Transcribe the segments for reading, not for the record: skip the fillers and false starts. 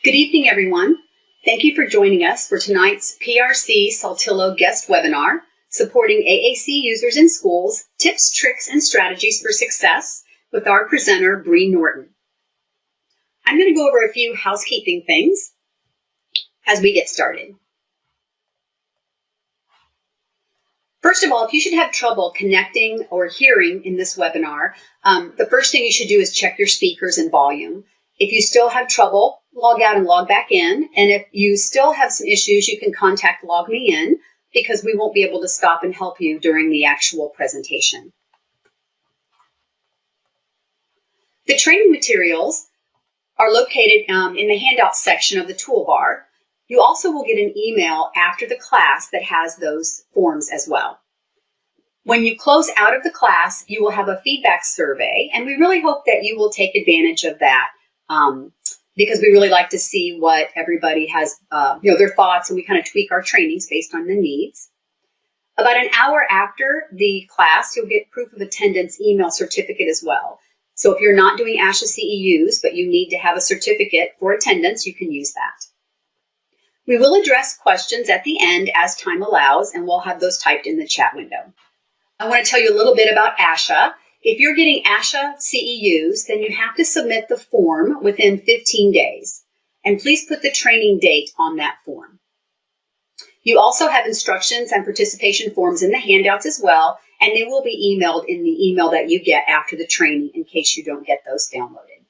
Good evening, everyone. Thank you for joining us for tonight's PRC Saltillo guest webinar, Supporting AAC Users in Schools, Tips, Tricks, and Strategies for Success, with our presenter, B Norton. I'm going to go over a few housekeeping things as we get started. First of all, if you should have trouble connecting or hearing in this webinar, the first thing you should do is check your speakers and volume. If you still have trouble, log out and log back in. And if you still have some issues, you can contact Log Me In, because we won't be able to stop and help you during the actual presentation. The training materials are located in the handouts section of the toolbar. You also will get an email after the class that has those forms as well. When you close out of the class, you will have a feedback survey, and we really hope that you will take advantage of that because we really like to see what everybody has, their thoughts, and we kind of tweak our trainings based on the needs. About an hour after the class, you'll get proof of attendance email certificate as well. So if you're not doing ASHA CEUs, but you need to have a certificate for attendance, you can use that. We will address questions at the end as time allows, and we'll have those typed in the chat window. I want to tell you a little bit about ASHA. If you're getting ASHA CEUs, then you have to submit the form within 15 days. And please put the training date on that form. You also have instructions and participation forms in the handouts as well, and they will be emailed in the email that you get after the training in case you don't get those downloaded.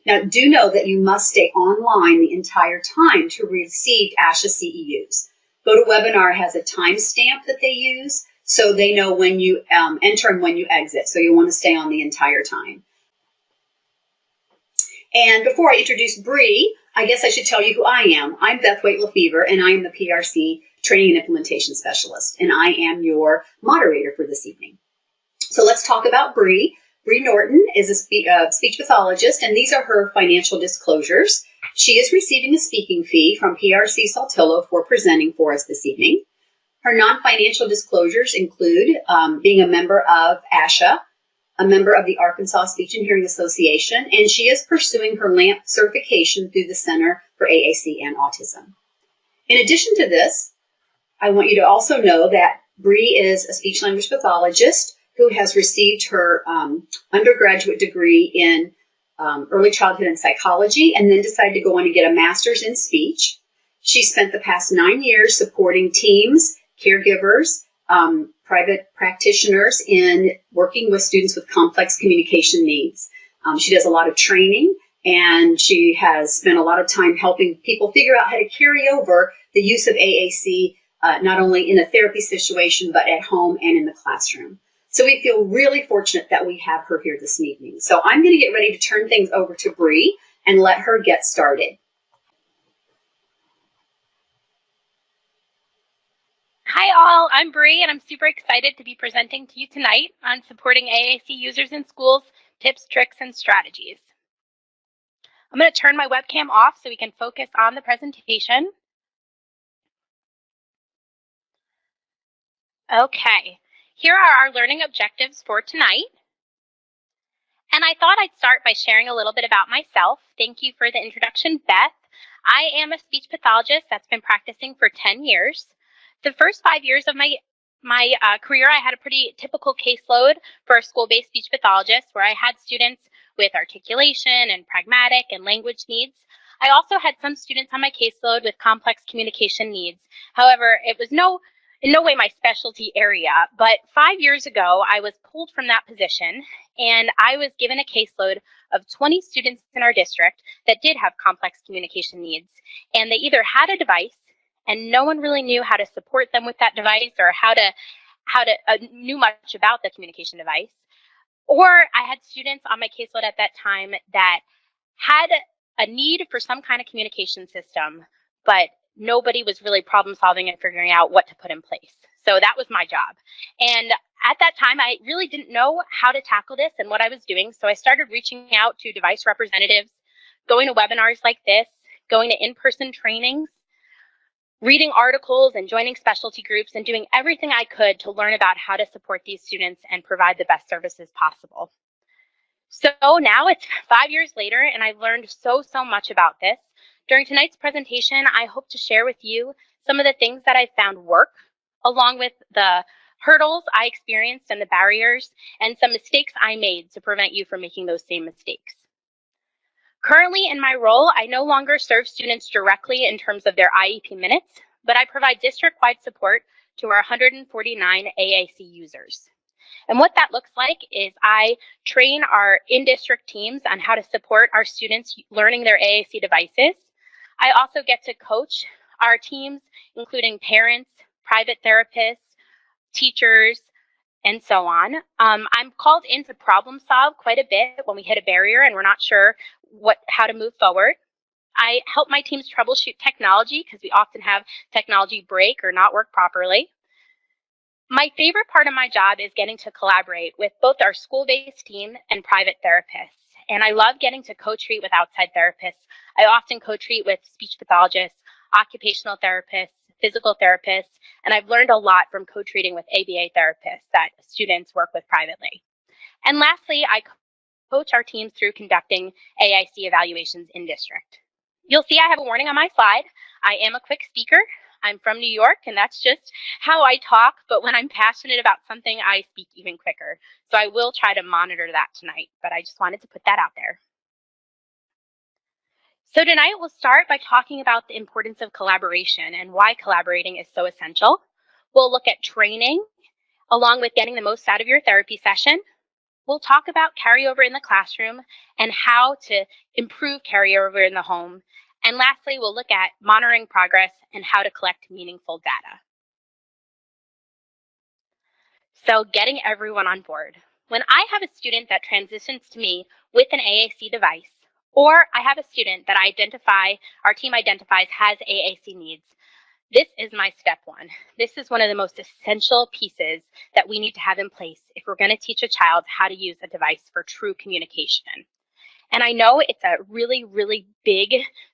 Now, do know that you must stay online the entire time to receive ASHA CEUs. GoToWebinar has a timestamp that they use, so they know when you enter and when you exit. So you want to stay on the entire time. And before I introduce Bree, I guess I should tell you who I am. I'm Beth Waite-Lefevre, and I am the PRC Training and Implementation Specialist, and I am your moderator for this evening. So let's talk about Bree. B Norton is a speech pathologist, and these are her financial disclosures. She is receiving a speaking fee from PRC Saltillo for presenting for us this evening. Her non-financial disclosures include being a member of ASHA, a member of the Arkansas Speech and Hearing Association, and she is pursuing her LAMP certification through the Center for AAC and Autism. In addition to this, I want you to also know that Bree is a speech-language pathologist who has received her undergraduate degree in early childhood and psychology, and then decided to go on and get a master's in speech. She spent the past 9 years supporting teams, caregivers, private practitioners in working with students with complex communication needs. She does a lot of training, and she has spent a lot of time helping people figure out how to carry over the use of AAC, not only in a therapy situation, but at home and in the classroom. So we feel really fortunate that we have her here this evening. So I'm going to get ready to turn things over to Bree and let her get started. Hi all, I'm Bree, and I'm super excited to be presenting to you tonight on supporting AAC users in schools, tips, tricks, and strategies. I'm going to turn my webcam off so we can focus on the presentation. Okay, here are our learning objectives for tonight. And I thought I'd start by sharing a little bit about myself. Thank you for the introduction, Beth. I am a speech pathologist that's been practicing for 10 years. The first 5 years of my career, I had a pretty typical caseload for a school-based speech pathologist, where I had students with articulation and pragmatic and language needs. I also had some students on my caseload with complex communication needs. However, it was in no way my specialty area, but 5 years ago, I was pulled from that position, and I was given a caseload of 20 students in our district that did have complex communication needs, and they either had a device, and no one really knew how to support them with that device, or how to knew much about the communication device. Or I had students on my caseload at that time that had a need for some kind of communication system, but nobody was really problem solving and figuring out what to put in place. So that was my job. And at that time, I really didn't know how to tackle this and what I was doing. So I started reaching out to device representatives, going to webinars like this, going to in-person trainings, reading articles and joining specialty groups, and doing everything I could to learn about how to support these students and provide the best services possible. So now it's 5 years later, and I've learned so much about this. During tonight's presentation, I hope to share with you some of the things that I've found work, along with the hurdles I experienced and the barriers, and some mistakes I made to prevent you from making those same mistakes. Currently in my role, I no longer serve students directly in terms of their IEP minutes, but I provide district-wide support to our 149 AAC users. And what that looks like is I train our in-district teams on how to support our students learning their AAC devices. I also get to coach our teams, including parents, private therapists, teachers, and so on. I'm called in to problem solve quite a bit when we hit a barrier and we're not sure how to move forward. I help my teams troubleshoot technology because we often have technology break or not work properly. My favorite part of my job is getting to collaborate with both our school-based team and private therapists. And I love getting to co-treat with outside therapists. I often co-treat with speech pathologists, occupational therapists, physical therapists, and I've learned a lot from co-treating with ABA therapists that students work with privately. And lastly, I coach our teams through conducting AAC evaluations in district. You'll see I have a warning on my slide. I am a quick speaker. I'm from New York, and that's just how I talk, but when I'm passionate about something, I speak even quicker. So I will try to monitor that tonight, but I just wanted to put that out there. So tonight we'll start by talking about the importance of collaboration and why collaborating is so essential. We'll look at training, along with getting the most out of your therapy session. We'll talk about carryover in the classroom and how to improve carryover in the home. And lastly, we'll look at monitoring progress and how to collect meaningful data. So getting everyone on board. When I have a student that transitions to me with an AAC device, or I have a student that our team identifies has AAC needs, this is my step one. This is one of the most essential pieces that we need to have in place if we're going to teach a child how to use a device for true communication. And I know it's a really, really big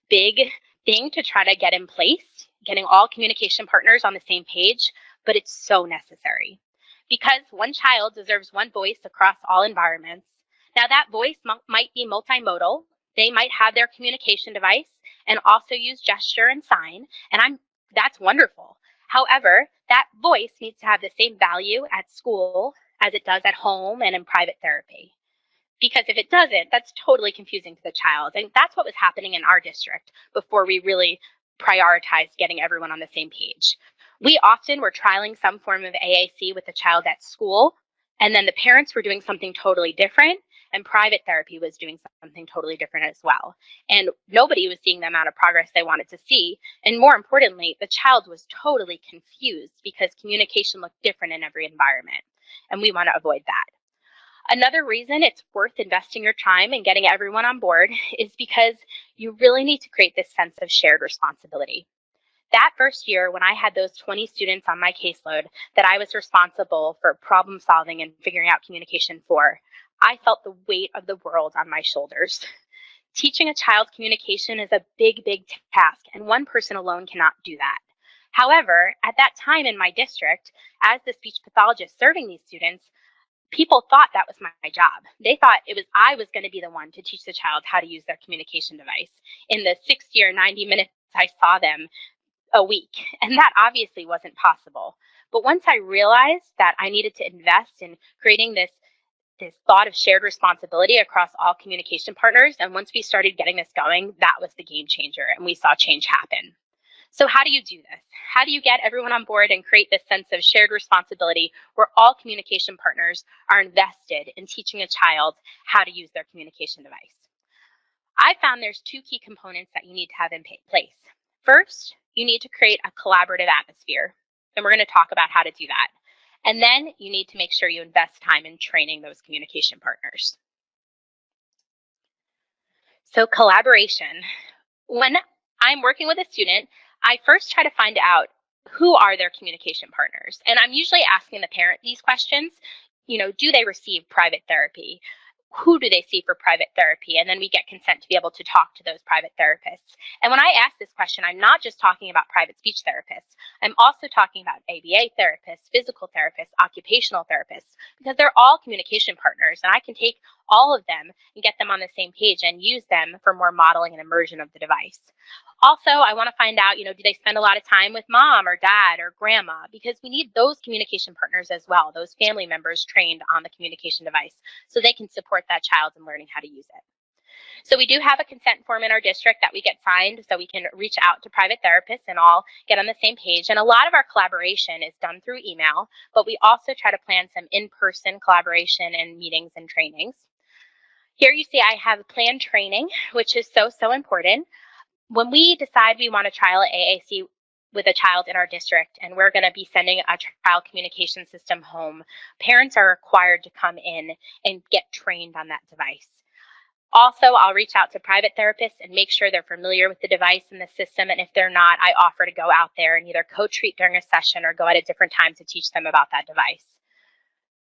thing to try to get in place, getting all communication partners on the same page, but it's so necessary. Because one child deserves one voice across all environments. Now that voice might be multimodal. They might have their communication device and also use gesture and sign, and that's wonderful. However, that voice needs to have the same value at school as it does at home and in private therapy. Because if it doesn't, that's totally confusing to the child. And that's what was happening in our district before we really prioritized getting everyone on the same page. We often were trialing some form of AAC with the child at school, and then the parents were doing something totally different, and private therapy was doing something totally different as well. And nobody was seeing the amount of progress they wanted to see. And more importantly, the child was totally confused because communication looked different in every environment. And we want to avoid that. Another reason it's worth investing your time and getting everyone on board is because you really need to create this sense of shared responsibility. That first year, when I had those 20 students on my caseload that I was responsible for problem solving and figuring out communication for, I felt the weight of the world on my shoulders. Teaching a child communication is a big task, and one person alone cannot do that. However, at that time in my district, as the speech pathologist serving these students, people thought that was my job. They thought I was going to be the one to teach the child how to use their communication device in the 60 or 90 minutes I saw them a week. And that obviously wasn't possible. But once I realized that I needed to invest in creating this thought of shared responsibility across all communication partners, and once we started getting this going, that was the game changer, and we saw change happen. So how do you do this? How do you get everyone on board and create this sense of shared responsibility where all communication partners are invested in teaching a child how to use their communication device? I found there's two key components that you need to have in place. First, you need to create a collaborative atmosphere, and we're going to talk about how to do that. And then you need to make sure you invest time in training those communication partners. So collaboration. When I'm working with a student, I first try to find out who are their communication partners. And I'm usually asking the parent these questions. Do they receive private therapy? Who do they see for private therapy? And then we get consent to be able to talk to those private therapists. And when I ask this question, I'm not just talking about private speech therapists. I'm also talking about ABA therapists, physical therapists, occupational therapists, because they're all communication partners. And I can take all of them and get them on the same page and use them for more modeling and immersion of the device. Also, I want to find out, do they spend a lot of time with mom or dad or grandma? Because we need those communication partners as well, those family members trained on the communication device, so they can support that child in learning how to use it. So we do have a consent form in our district that we get signed so we can reach out to private therapists and all get on the same page. And a lot of our collaboration is done through email, but we also try to plan some in-person collaboration and meetings and trainings. Here you see I have planned training, which is so important. When we decide we want to trial AAC with a child in our district and we're going to be sending a trial communication system home, parents are required to come in and get trained on that device. Also, I'll reach out to private therapists and make sure they're familiar with the device and the system. And if they're not, I offer to go out there and either co-treat during a session or go at a different time to teach them about that device.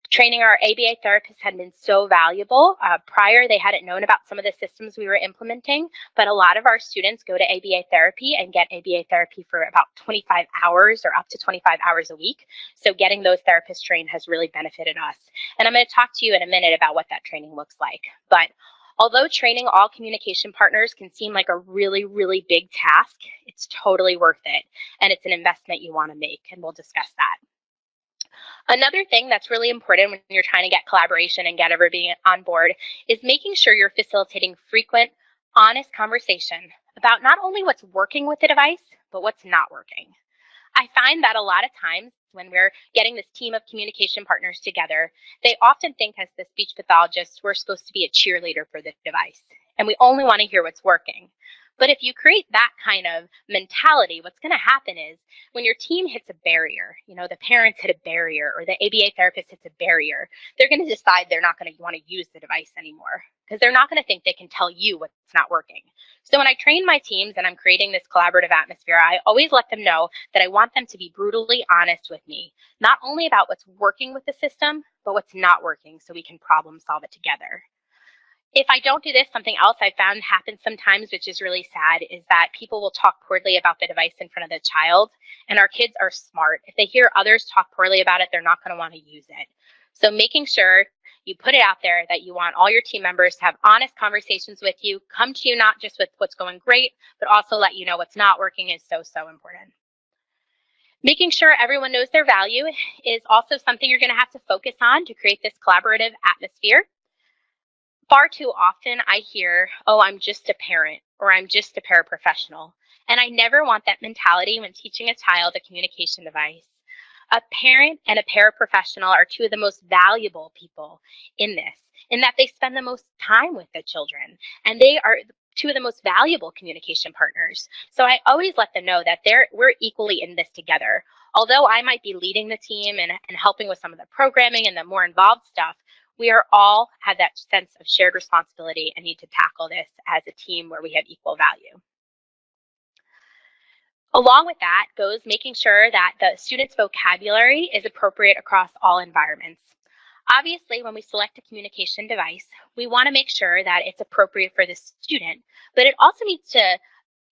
Training our ABA therapists had been so valuable. Prior, they hadn't known about some of the systems we were implementing, but a lot of our students go to ABA therapy and get ABA therapy for about 25 hours or up to 25 hours a week. So getting those therapists trained has really benefited us. And I'm going to talk to you in a minute about what that training looks like. But although training all communication partners can seem like a really big task, it's totally worth it. And it's an investment you want to make, and we'll discuss that. Another thing that's really important when you're trying to get collaboration and get everybody on board is making sure you're facilitating frequent, honest conversation about not only what's working with the device, but what's not working. I find that a lot of times when we're getting this team of communication partners together, they often think as the speech pathologists, we're supposed to be a cheerleader for the device, and we only want to hear what's working. But if you create that kind of mentality, what's going to happen is when your team hits a barrier, the parents hit a barrier or the ABA therapist hits a barrier, they're going to decide they're not going to want to use the device anymore because they're not going to think they can tell you what's not working. So when I train my teams and I'm creating this collaborative atmosphere, I always let them know that I want them to be brutally honest with me, not only about what's working with the system, but what's not working so we can problem solve it together. If I don't do this, something else I found happens sometimes, which is really sad, is that people will talk poorly about the device in front of the child, and our kids are smart. If they hear others talk poorly about it, they're not going to want to use it. So making sure you put it out there that you want all your team members to have honest conversations with you, come to you not just with what's going great, but also let you know what's not working is so important. Making sure everyone knows their value is also something you're going to have to focus on to create this collaborative atmosphere. Far too often I hear, oh, I'm just a parent or I'm just a paraprofessional. And I never want that mentality when teaching a child a communication device. A parent and a paraprofessional are two of the most valuable people in this, in that they spend the most time with the children. And they are two of the most valuable communication partners. So I always let them know that we're equally in this together. Although I might be leading the team and helping with some of the programming and the more involved stuff, we are all have that sense of shared responsibility and need to tackle this as a team where we have equal value. Along with that goes making sure that the student's vocabulary is appropriate across all environments. Obviously, when we select a communication device, we want to make sure that it's appropriate for the student, but it also needs to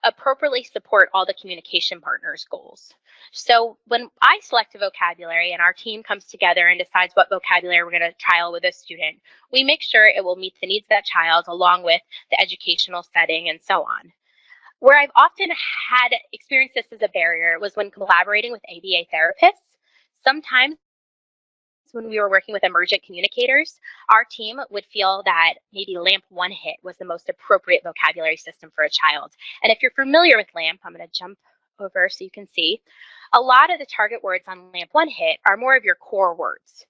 appropriately support all the communication partners' goals. So when I select a vocabulary and our team comes together and decides what vocabulary we're going to trial with a student, we make sure it will meet the needs of that child along with the educational setting and so on. Where I've often had experienced this as a barrier was when collaborating with ABA therapists. Sometimes when we were working with emergent communicators, our team would feel that maybe LAMP one hit was the most appropriate vocabulary system for a child. And if you're familiar with LAMP, I'm going to jump over so you can see, a lot of the target words on LAMP one hit are more of your core words.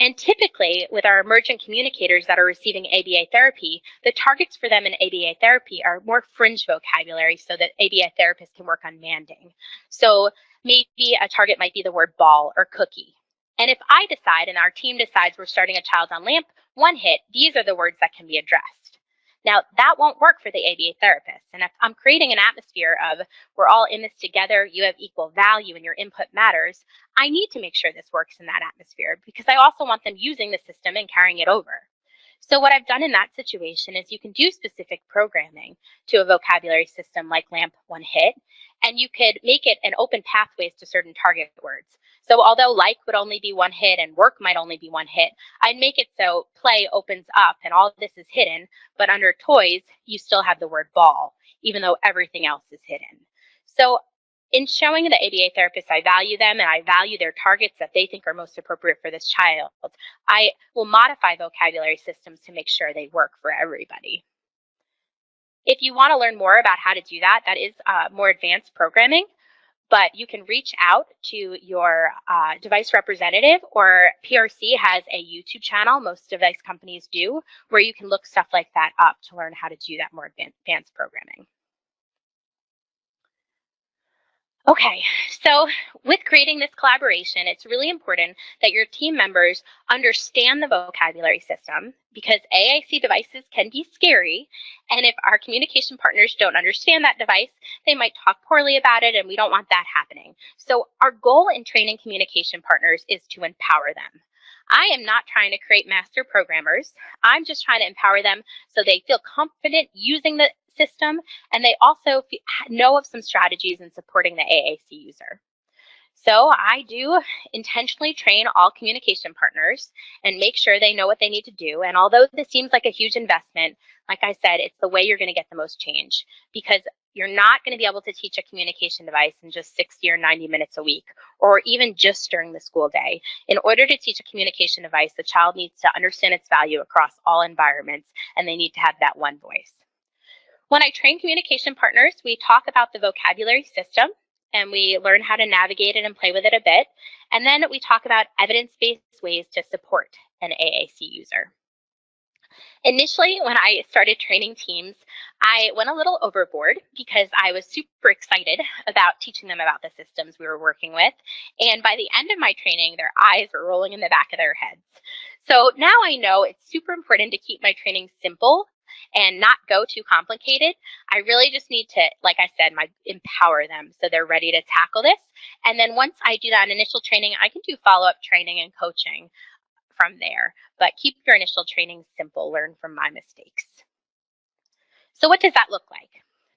And typically with our emergent communicators that are receiving ABA therapy, the targets for them in ABA therapy are more fringe vocabulary so that ABA therapists can work on manding. So maybe a target might be the word ball or cookie. And if I decide and our team decides we're starting a child on LAMP one hit, these are the words that can be addressed. Now, that won't work for the ABA therapist. And if I'm creating an atmosphere of we're all in this together, you have equal value and your input matters, I need to make sure this works in that atmosphere because I also want them using the system and carrying it over. So what I've done in that situation is you can do specific programming to a vocabulary system like LAMP one hit, and you could make it an open pathways to certain target words. So although like would only be one hit and work might only be one hit, I'd make it so play opens up and all of this is hidden, but under toys, you still have the word ball, even though everything else is hidden. So in showing the ABA therapists I value them and I value their targets that they think are most appropriate for this child, I will modify vocabulary systems to make sure they work for everybody. If you want to learn more about how to do that, that is more advanced programming, but you can reach out to your device representative, or PRC has a YouTube channel, most device companies do, where you can look stuff like that up to learn how to do that more advanced programming. Okay, so with creating this collaboration, it's really important that your team members understand the vocabulary system, because AAC devices can be scary, and if our communication partners don't understand that device, they might talk poorly about it, and we don't want that happening. So our goal in training communication partners is to empower them. I am not trying to create master programmers. I'm just trying to empower them so they feel confident using the system, and they also know of some strategies in supporting the AAC user. So I do intentionally train all communication partners and make sure they know what they need to do. And although this seems like a huge investment, like I said, it's the way you're going to get the most change, because you're not going to be able to teach a communication device in just 60 or 90 minutes a week, or even just during the school day. In order to teach a communication device, the child needs to understand its value across all environments, and they need to have that one voice. When I train communication partners, we talk about the vocabulary system, and we learn how to navigate it and play with it a bit. And then we talk about evidence-based ways to support an AAC user. Initially, when I started training teams, I went a little overboard because I was super excited about teaching them about the systems we were working with. And by the end of my training, their eyes were rolling in the back of their heads. So now I know it's super important to keep my training simple and not go too complicated. I really just need to, like I said, empower them so they're ready to tackle this. And then once I do that initial training, I can do follow-up training and coaching from there. But keep your initial training simple. Learn from my mistakes. So what does that look like?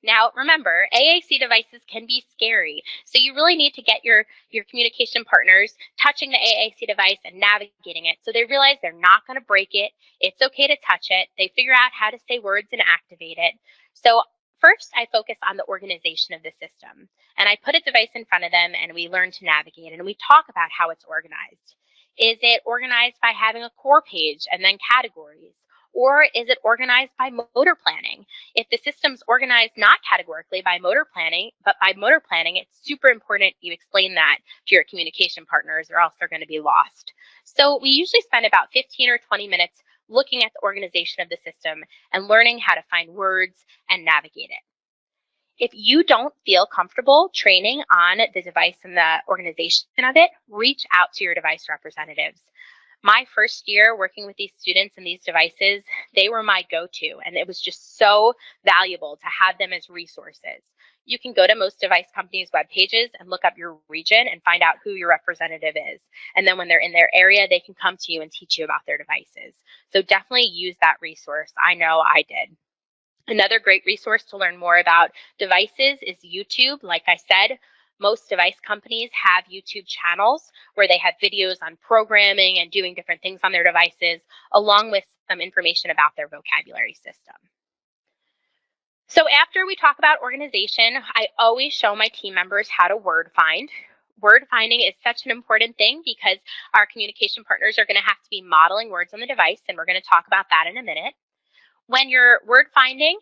Now, remember, AAC devices can be scary, so you really need to get your communication partners touching the AAC device and navigating it so they realize they're not going to break it. It's okay to touch it. They figure out how to say words and activate it. So first, I focus on the organization of the system, and I put a device in front of them, and we learn to navigate it, and we talk about how it's organized. Is it organized by having a core page and then categories? Or is it organized by motor planning? If the system's organized not categorically by motor planning, but by motor planning, it's super important you explain that to your communication partners, or else they're going to be lost. So we usually spend about 15 or 20 minutes looking at the organization of the system and learning how to find words and navigate it. If you don't feel comfortable training on the device and the organization of it, reach out to your device representatives. My first year working with these students and these devices, they were my go-to, and it was just so valuable to have them as resources. You can go to most device companies' web pages and look up your region and find out who your representative is. And then when they're in their area, they can come to you and teach you about their devices. So definitely use that resource. I know I did. Another great resource to learn more about devices is YouTube. Like I said, most device companies have YouTube channels where they have videos on programming and doing different things on their devices, along with some information about their vocabulary system. So after we talk about organization, I always show my team members how to word find. Word finding is such an important thing because our communication partners are going to have to be modeling words on the device, and we're going to talk about that in a minute. When you're word finding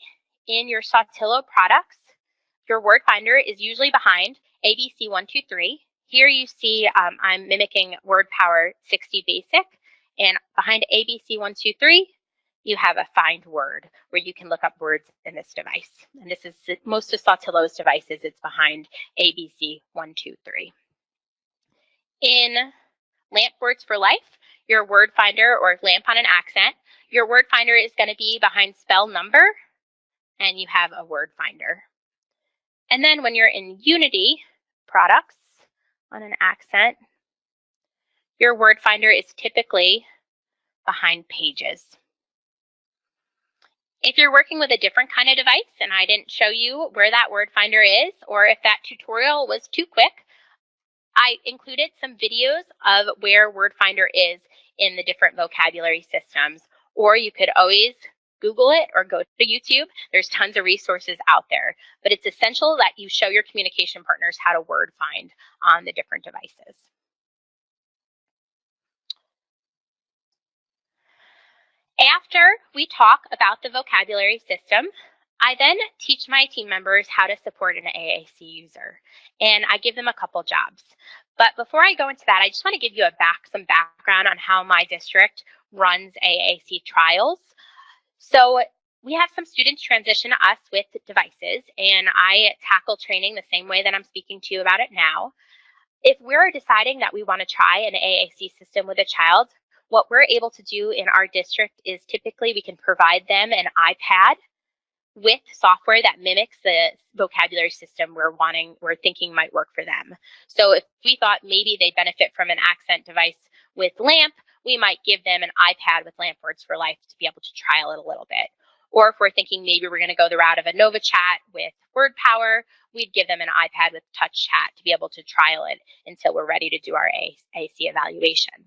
in your Sautillo products, your word finder is usually behind ABC 123. Here you see I'm mimicking Word Power 60 Basic, and behind ABC 123, you have a find word where you can look up words in this device. And this is most of Sautillo's devices, it's behind ABC 123. In LAMP Words for Life, your word finder, or LAMP on an accent, your word finder is going to be behind spell number, and you have a word finder. And then when you're in Unity products on an accent, your word finder is typically behind pages. If you're working with a different kind of device and I didn't show you where that word finder is, or if that tutorial was too quick, I included some videos of where word finder is in the different vocabulary systems, or you could always Google it or go to YouTube. There's tons of resources out there, but it's essential that you show your communication partners how to word find on the different devices. After we talk about the vocabulary system, I then teach my team members how to support an AAC user, and I give them a couple jobs. But before I go into that, I just want to give you some background on how my district runs AAC trials. So we have some students transition to us with devices, and I tackle training the same way that I'm speaking to you about it now. If we're deciding that we want to try an AAC system with a child, what we're able to do in our district is typically we can provide them an iPad with software that mimics the vocabulary system we're thinking might work for them. So if we thought maybe they'd benefit from an accent device with LAMP, we might give them an iPad with LAMP Words for Life to be able to trial it a little bit. Or if we're thinking maybe we're going to go the route of a Nova Chat with Word Power, we'd give them an iPad with Touch Chat to be able to trial it until we're ready to do our AAC evaluation.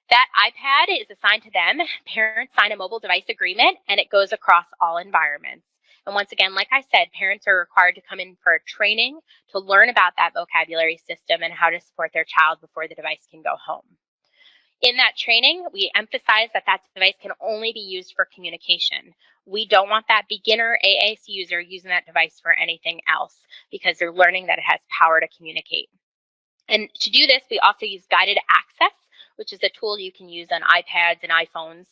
That iPad is assigned to them. Parents sign a mobile device agreement, and it goes across all environments. And once again, like I said, parents are required to come in for training to learn about that vocabulary system and how to support their child before the device can go home. In that training, we emphasize that that device can only be used for communication. We don't want that beginner AAC user using that device for anything else because they're learning that it has power to communicate. And to do this, we also use guided access, which is a tool you can use on iPads and iPhones,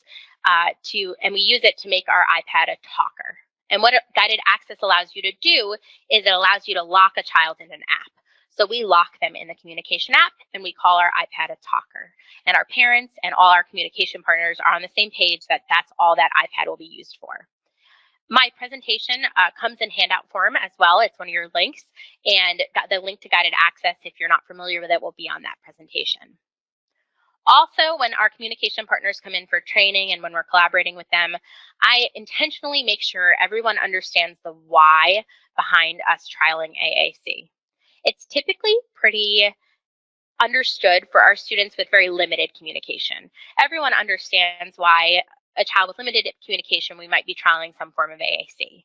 and we use it to make our iPad a talker. And what guided access allows you to do is it allows you to lock a child in an app. So we lock them in the communication app, and we call our iPad a talker. And our parents and all our communication partners are on the same page that that's all that iPad will be used for. My presentation comes in handout form as well. It's one of your links, and the link to guided access, if you're not familiar with it, will be on that presentation. Also, when our communication partners come in for training and when we're collaborating with them, I intentionally make sure everyone understands the why behind us trialing AAC. It's typically pretty understood for our students with very limited communication. Everyone understands why a child with limited communication, we might be trialing some form of AAC.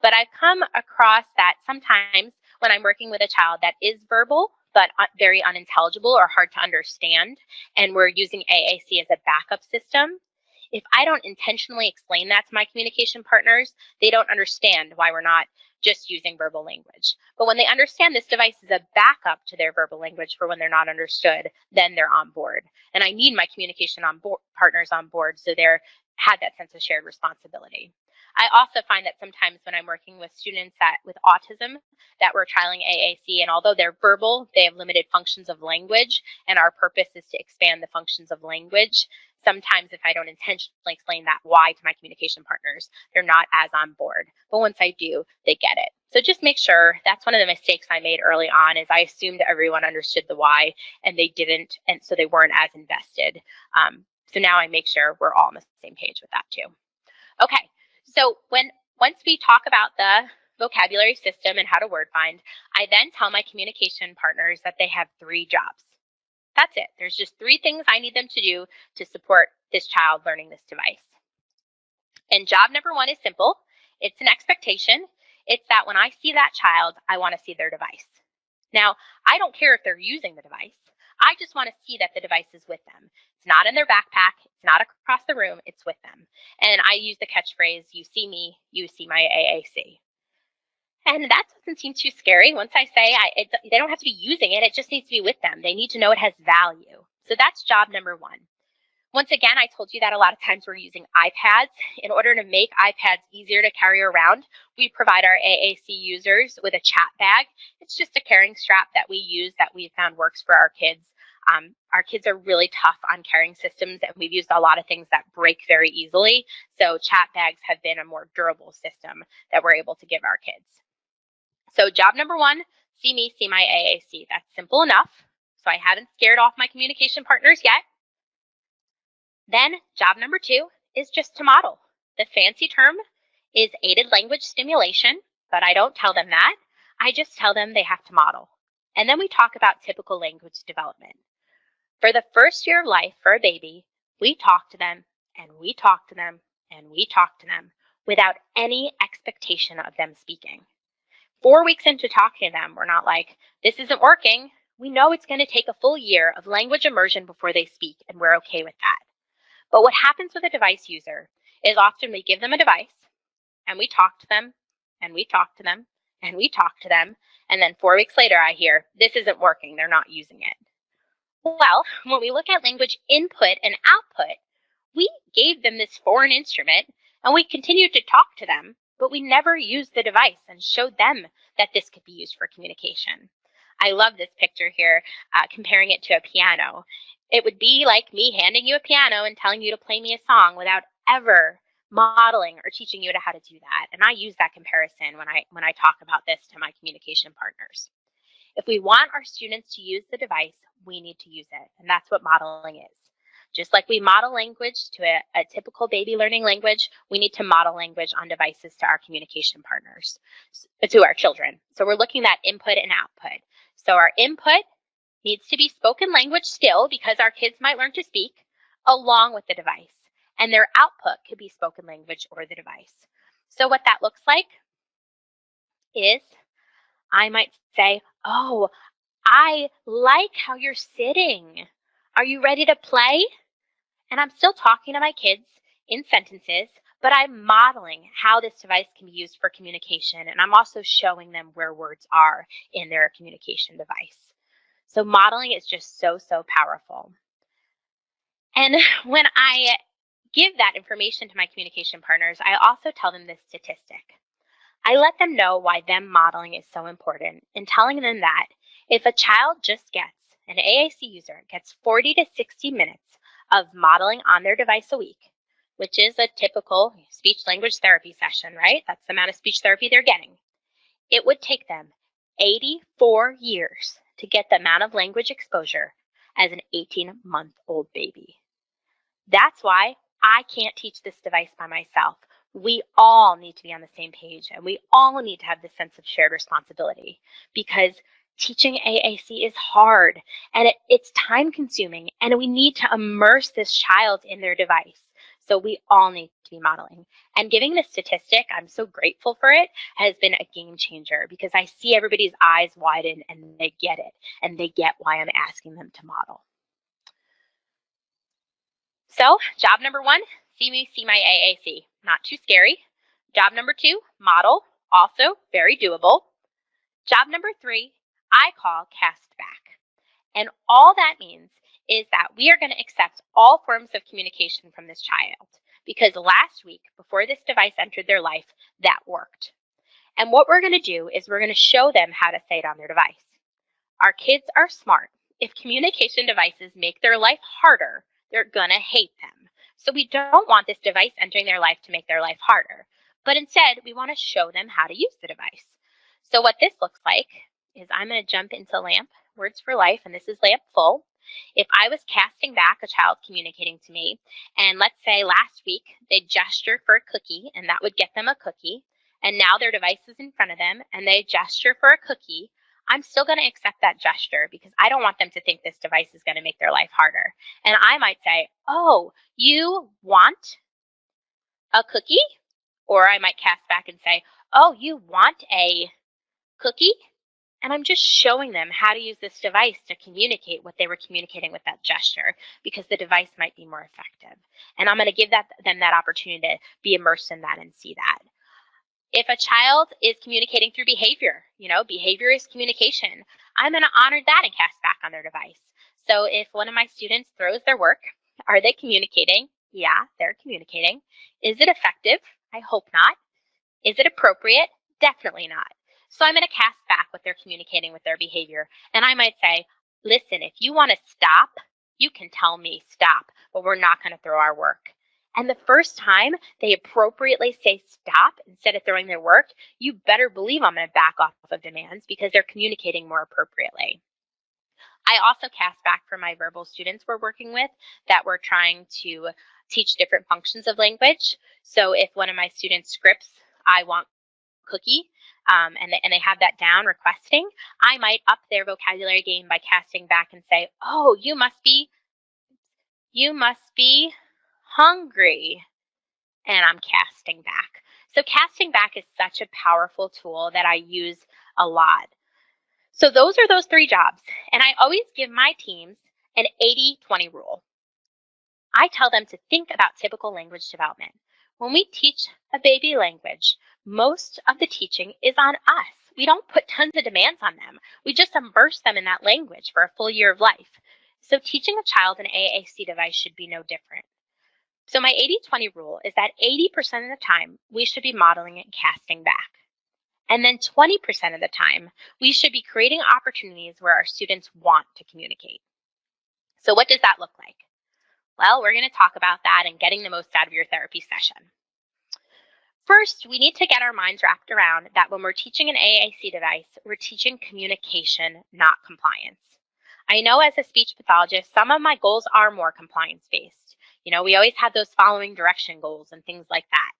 But I've come across that sometimes when I'm working with a child that is verbal, but very unintelligible or hard to understand, and we're using AAC as a backup system, if I don't intentionally explain that to my communication partners, they don't understand why we're not just using verbal language. But when they understand this device is a backup to their verbal language for when they're not understood, then they're on board. And I need my communication partners on board so they're had that sense of shared responsibility. I also find that sometimes when I'm working with students with autism that we're trialing AAC, and although they're verbal, they have limited functions of language, and our purpose is to expand the functions of language. Sometimes if I don't intentionally explain that why to my communication partners, they're not as on board. But once I do, they get it. So just make sure, that's one of the mistakes I made early on, is I assumed everyone understood the why, and they didn't, and so they weren't as invested. So now I make sure we're all on the same page with that too. Okay, so once we talk about the vocabulary system and how to word find, I then tell my communication partners that they have 3 jobs. That's it. There's just 3 things I need them to do to support this child learning this device. And job number 1 is simple. It's an expectation. It's that when I see that child, I want to see their device. Now, I don't care if they're using the device. I just want to see that the device is with them. It's not in their backpack. It's not across the room. It's with them. And I use the catchphrase, "You see me, you see my AAC." And that doesn't seem too scary. Once I say they don't have to be using it, it just needs to be with them. They need to know it has value. So that's job number 1. Once again, I told you that a lot of times we're using iPads. In order to make iPads easier to carry around, we provide our AAC users with a chat bag. It's just a carrying strap that we use that we found works for our kids. Our kids are really tough on carrying systems, and we've used a lot of things that break very easily. So chat bags have been a more durable system that we're able to give our kids. So job number 1, see me, see my AAC. That's simple enough. So I haven't scared off my communication partners yet. Then job number 2 is just to model. The fancy term is aided language stimulation, but I don't tell them that. I just tell them they have to model. And then we talk about typical language development. For the first year of life for a baby, we talk to them and we talk to them and we talk to them without any expectation of them speaking. 4 weeks into talking to them, we're not like, this isn't working. We know it's going to take a full year of language immersion before they speak, and we're okay with that. But what happens with a device user is often we give them a device, and we talk to them, and we talk to them, and we talk to them, and then 4 weeks later I hear, this isn't working, they're not using it. Well, when we look at language input and output, we gave them this foreign instrument, and we continued to talk to them, but we never used the device and showed them that this could be used for communication. I love this picture here, comparing it to a piano. It would be like me handing you a piano and telling you to play me a song without ever modeling or teaching you how to do that. And I use that comparison when I talk about this to my communication partners. If we want our students to use the device, we need to use it. And that's what modeling is. Just like we model language to a typical baby learning language, we need to model language on devices to our communication partners, to our children. So we're looking at input and output. So our input needs to be spoken language still, because our kids might learn to speak along with the device. And their output could be spoken language or the device. So what that looks like is I might say, oh, I like how you're sitting. Are you ready to play? And I'm still talking to my kids in sentences, but I'm modeling how this device can be used for communication. And I'm also showing them where words are in their communication device. So modeling is just so, so powerful. And when I give that information to my communication partners, I also tell them this statistic. I let them know why them modeling is so important, and telling them that if a child just gets, an AAC user gets 40 to 60 minutes of modeling on their device a week, which is a typical speech language therapy session, right? That's the amount of speech therapy they're getting. It would take them 84 years to get the amount of language exposure as an 18-month-old baby. That's why I can't teach this device by myself. We all need to be on the same page, and we all need to have this sense of shared responsibility, because teaching AAC is hard and it's time consuming, and we need to immerse this child in their device. So we all need to be modeling. And giving this statistic, I'm so grateful for it, has been a game changer, because I see everybody's eyes widen and they get it, and they get why I'm asking them to model. So job number 1, see my AAC. Not too scary. Job number 2, model. Also very doable. Job number 3, I call cast back. And all that means is that we are going to accept all forms of communication from this child, because last week, before this device entered their life, that worked. And what we're going to do is we're going to show them how to say it on their device. Our kids are smart. If communication devices make their life harder, they're going to hate them. So we don't want this device entering their life to make their life harder. But instead, we want to show them how to use the device. So what this looks like is I'm going to jump into LAMP, Words for Life, and this is LAMP full. If I was casting back a child communicating to me, and let's say last week they gesture for a cookie, and that would get them a cookie, and now their device is in front of them, and they gesture for a cookie, I'm still going to accept that gesture, because I don't want them to think this device is going to make their life harder. And I might say, oh, you want a cookie? Or I might cast back and say, oh, you want a cookie? And I'm just showing them how to use this device to communicate what they were communicating with that gesture, because the device might be more effective. And I'm going to give them that opportunity to be immersed in that and see that. If a child is communicating through behavior, behavior is communication, I'm going to honor that and cast back on their device. So if one of my students throws their work, are they communicating? Yeah, they're communicating. Is it effective? I hope not. Is it appropriate? Definitely not. So I'm going to cast back what they're communicating with their behavior. And I might say, listen, if you want to stop, you can tell me stop, but we're not going to throw our work. And the first time they appropriately say stop instead of throwing their work, you better believe I'm going to back off of demands, because they're communicating more appropriately. I also cast back for my verbal students we're working with that we're trying to teach different functions of language. So if one of my students scripts, I want cookie, and they have that down requesting, I might up their vocabulary game by casting back and say, oh, you must be hungry. And I'm casting back. So casting back is such a powerful tool that I use a lot. So those are those 3 jobs. And I always give my teams an 80-20 rule. I tell them to think about typical language development. When we teach a baby language, most of the teaching is on us. We don't put tons of demands on them. We just immerse them in that language for a full year of life. So teaching a child an AAC device should be no different. So my 80-20 rule is that 80% of the time, we should be modeling and casting back. And then 20% of the time, we should be creating opportunities where our students want to communicate. So what does that look like? Well, we're going to talk about that and getting the most out of your therapy session. First, we need to get our minds wrapped around that when we're teaching an AAC device, we're teaching communication, not compliance. I know as a speech pathologist, some of my goals are more compliance-based. You know, we always have those following direction goals and things like that.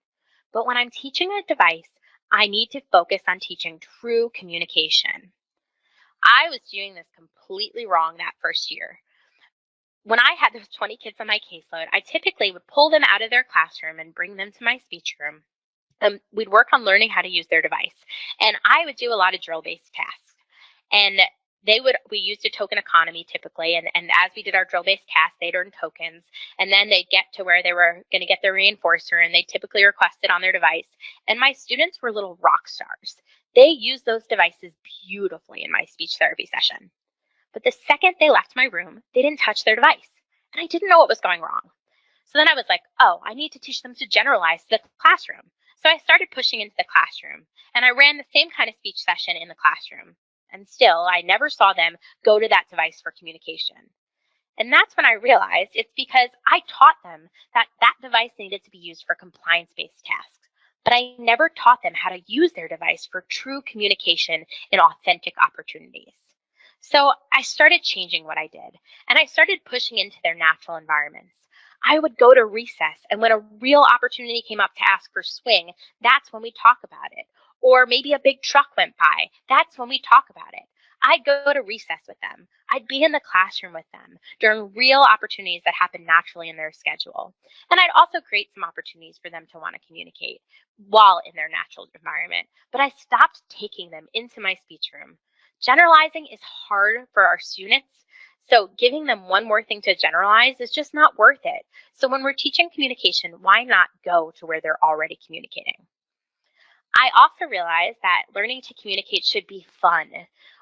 But when I'm teaching a device, I need to focus on teaching true communication. I was doing this completely wrong that first year. When I had those 20 kids on my caseload, I typically would pull them out of their classroom and bring them to my speech room. We'd work on learning how to use their device. And I would do a lot of drill-based tasks. And we used a token economy typically, and as we did our drill-based tasks, they'd earn tokens, and then they'd get to where they were going to get their reinforcer, and they typically request it on their device. And my students were little rock stars. They used those devices beautifully in my speech therapy session. But the second they left my room, they didn't touch their device, and I didn't know what was going wrong. So then I was like, oh, I need to teach them to generalize to the classroom. So I started pushing into the classroom, and I ran the same kind of speech session in the classroom. And still, I never saw them go to that device for communication. And that's when I realized it's because I taught them that that device needed to be used for compliance-based tasks. But I never taught them how to use their device for true communication in authentic opportunities. So I started changing what I did, and I started pushing into their natural environments. I would go to recess, and when a real opportunity came up to ask for swing, that's when we talk about it. Or maybe a big truck went by. That's when we talk about it. I'd go to recess with them. I'd be in the classroom with them during real opportunities that happen naturally in their schedule. And I'd also create some opportunities for them to want to communicate while in their natural environment. But I stopped taking them into my speech room. Generalizing is hard for our students. So giving them one more thing to generalize is just not worth it. So when we're teaching communication, why not go to where they're already communicating? I also realized that learning to communicate should be fun.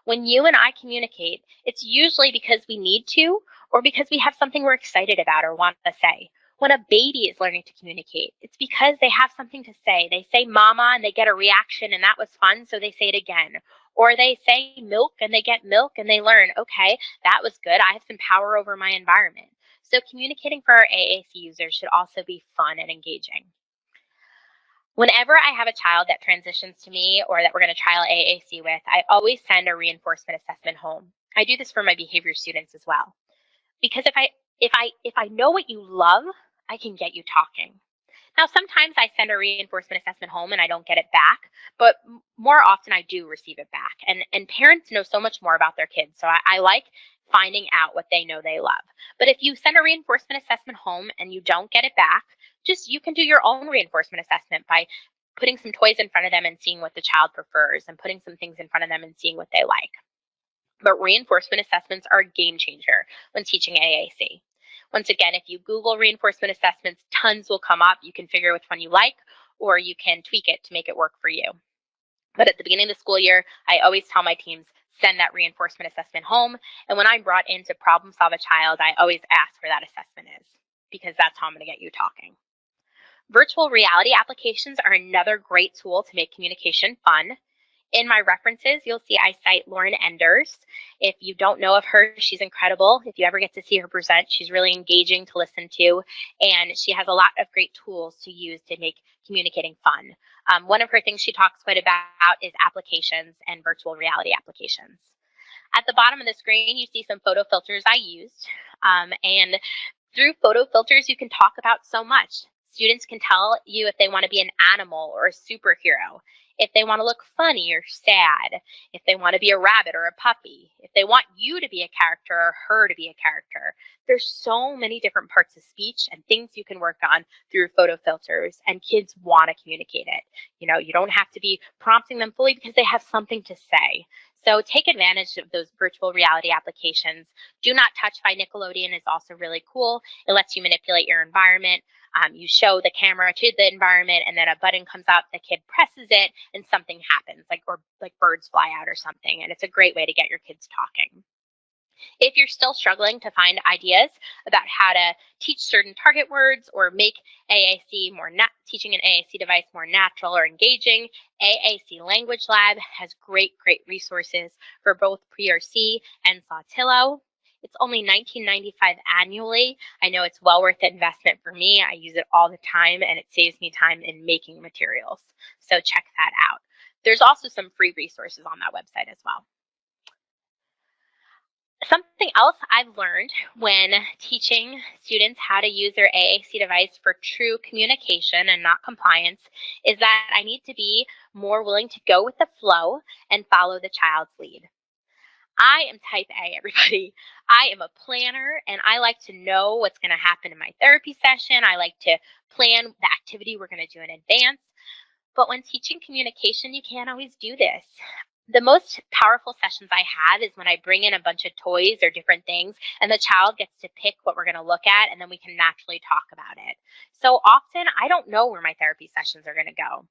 When you and I communicate, it's usually because we need to or because we have something we're excited about or want to say. When a baby is learning to communicate, it's because they have something to say. They say mama and they get a reaction and that was fun, so they say it again. Or they say milk and they get milk and they learn, okay, that was good. I have some power over my environment. So communicating for our AAC users should also be fun and engaging. Whenever I have a child that transitions to me or that we're going to trial AAC with, I always send a reinforcement assessment home. I do this for my behavior students as well. Because if I know what you love, I can get you talking. Now, sometimes I send a reinforcement assessment home and I don't get it back, but more often I do receive it back. And parents know so much more about their kids, so I like finding out what they know they love. But if you send a reinforcement assessment home and you don't get it back, you can do your own reinforcement assessment by putting some toys in front of them and seeing what the child prefers and putting some things in front of them and seeing what they like. But reinforcement assessments are a game changer when teaching AAC. Once again, if you Google reinforcement assessments, tons will come up. You can figure which one you like, or you can tweak it to make it work for you. But at the beginning of the school year, I always tell my teams, send that reinforcement assessment home. And when I'm brought in to problem solve a child, I always ask where that assessment is, because that's how I'm going to get you talking. Virtual reality applications are another great tool to make communication fun. In my references, you'll see I cite Lauren Enders. If you don't know of her, she's incredible. If you ever get to see her present, she's really engaging to listen to, and she has a lot of great tools to use to make communicating fun. One of her things she talks quite about is applications and virtual reality applications. At the bottom of the screen, you see some photo filters I used, and Through photo filters, you can talk about so much. Students can tell you if they want to be an animal or a superhero, if they want to look funny or sad, if they want to be a rabbit or a puppy, if they want you to be a character or her to be a character. There's so many different parts of speech and things you can work on through photo filters, and kids want to communicate it. You don't have to be prompting them fully because they have something to say. So take advantage of those virtual reality applications. Do Not Touch by Nickelodeon is also really cool. It lets you manipulate your environment. You show the camera to the environment, and then a button comes up, the kid presses it, and something happens, like birds fly out or something. And it's a great way to get your kids talking. If you're still struggling to find ideas about how to teach certain target words or make AAC teaching an AAC device more natural or engaging, AAC Language Lab has great resources for both PRC and Sautillo. It's only $19.95 annually. I know it's well worth the investment for me. I use it all the time, and it saves me time in making materials. So check that out. There's also some free resources on that website as well. Something else I've learned when teaching students how to use their AAC device for true communication and not compliance is that I need to be more willing to go with the flow and follow the child's lead. I am type A, everybody. I am a planner, and I like to know what's going to happen in my therapy session. I like to plan the activity we're going to do in advance. But when teaching communication, you can't always do this. The most powerful sessions I have is when I bring in a bunch of toys or different things, and the child gets to pick what we're going to look at, and then we can naturally talk about it. So often, I don't know where my therapy sessions are going to go.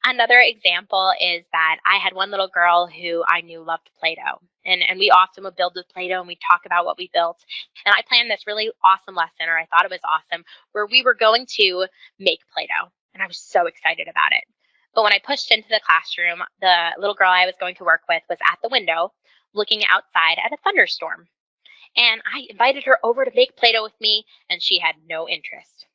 Another example is that I had one little girl who I knew loved Play-Doh, and we often would build with Play-Doh, and we'd talk about what we built. And I planned this really awesome lesson, or I thought it was awesome, where we were going to make Play-Doh, and I was so excited about it. But when I pushed into the classroom, the little girl I was going to work with was at the window looking outside at a thunderstorm. And I invited her over to make Play-Doh with me, and she had no interest.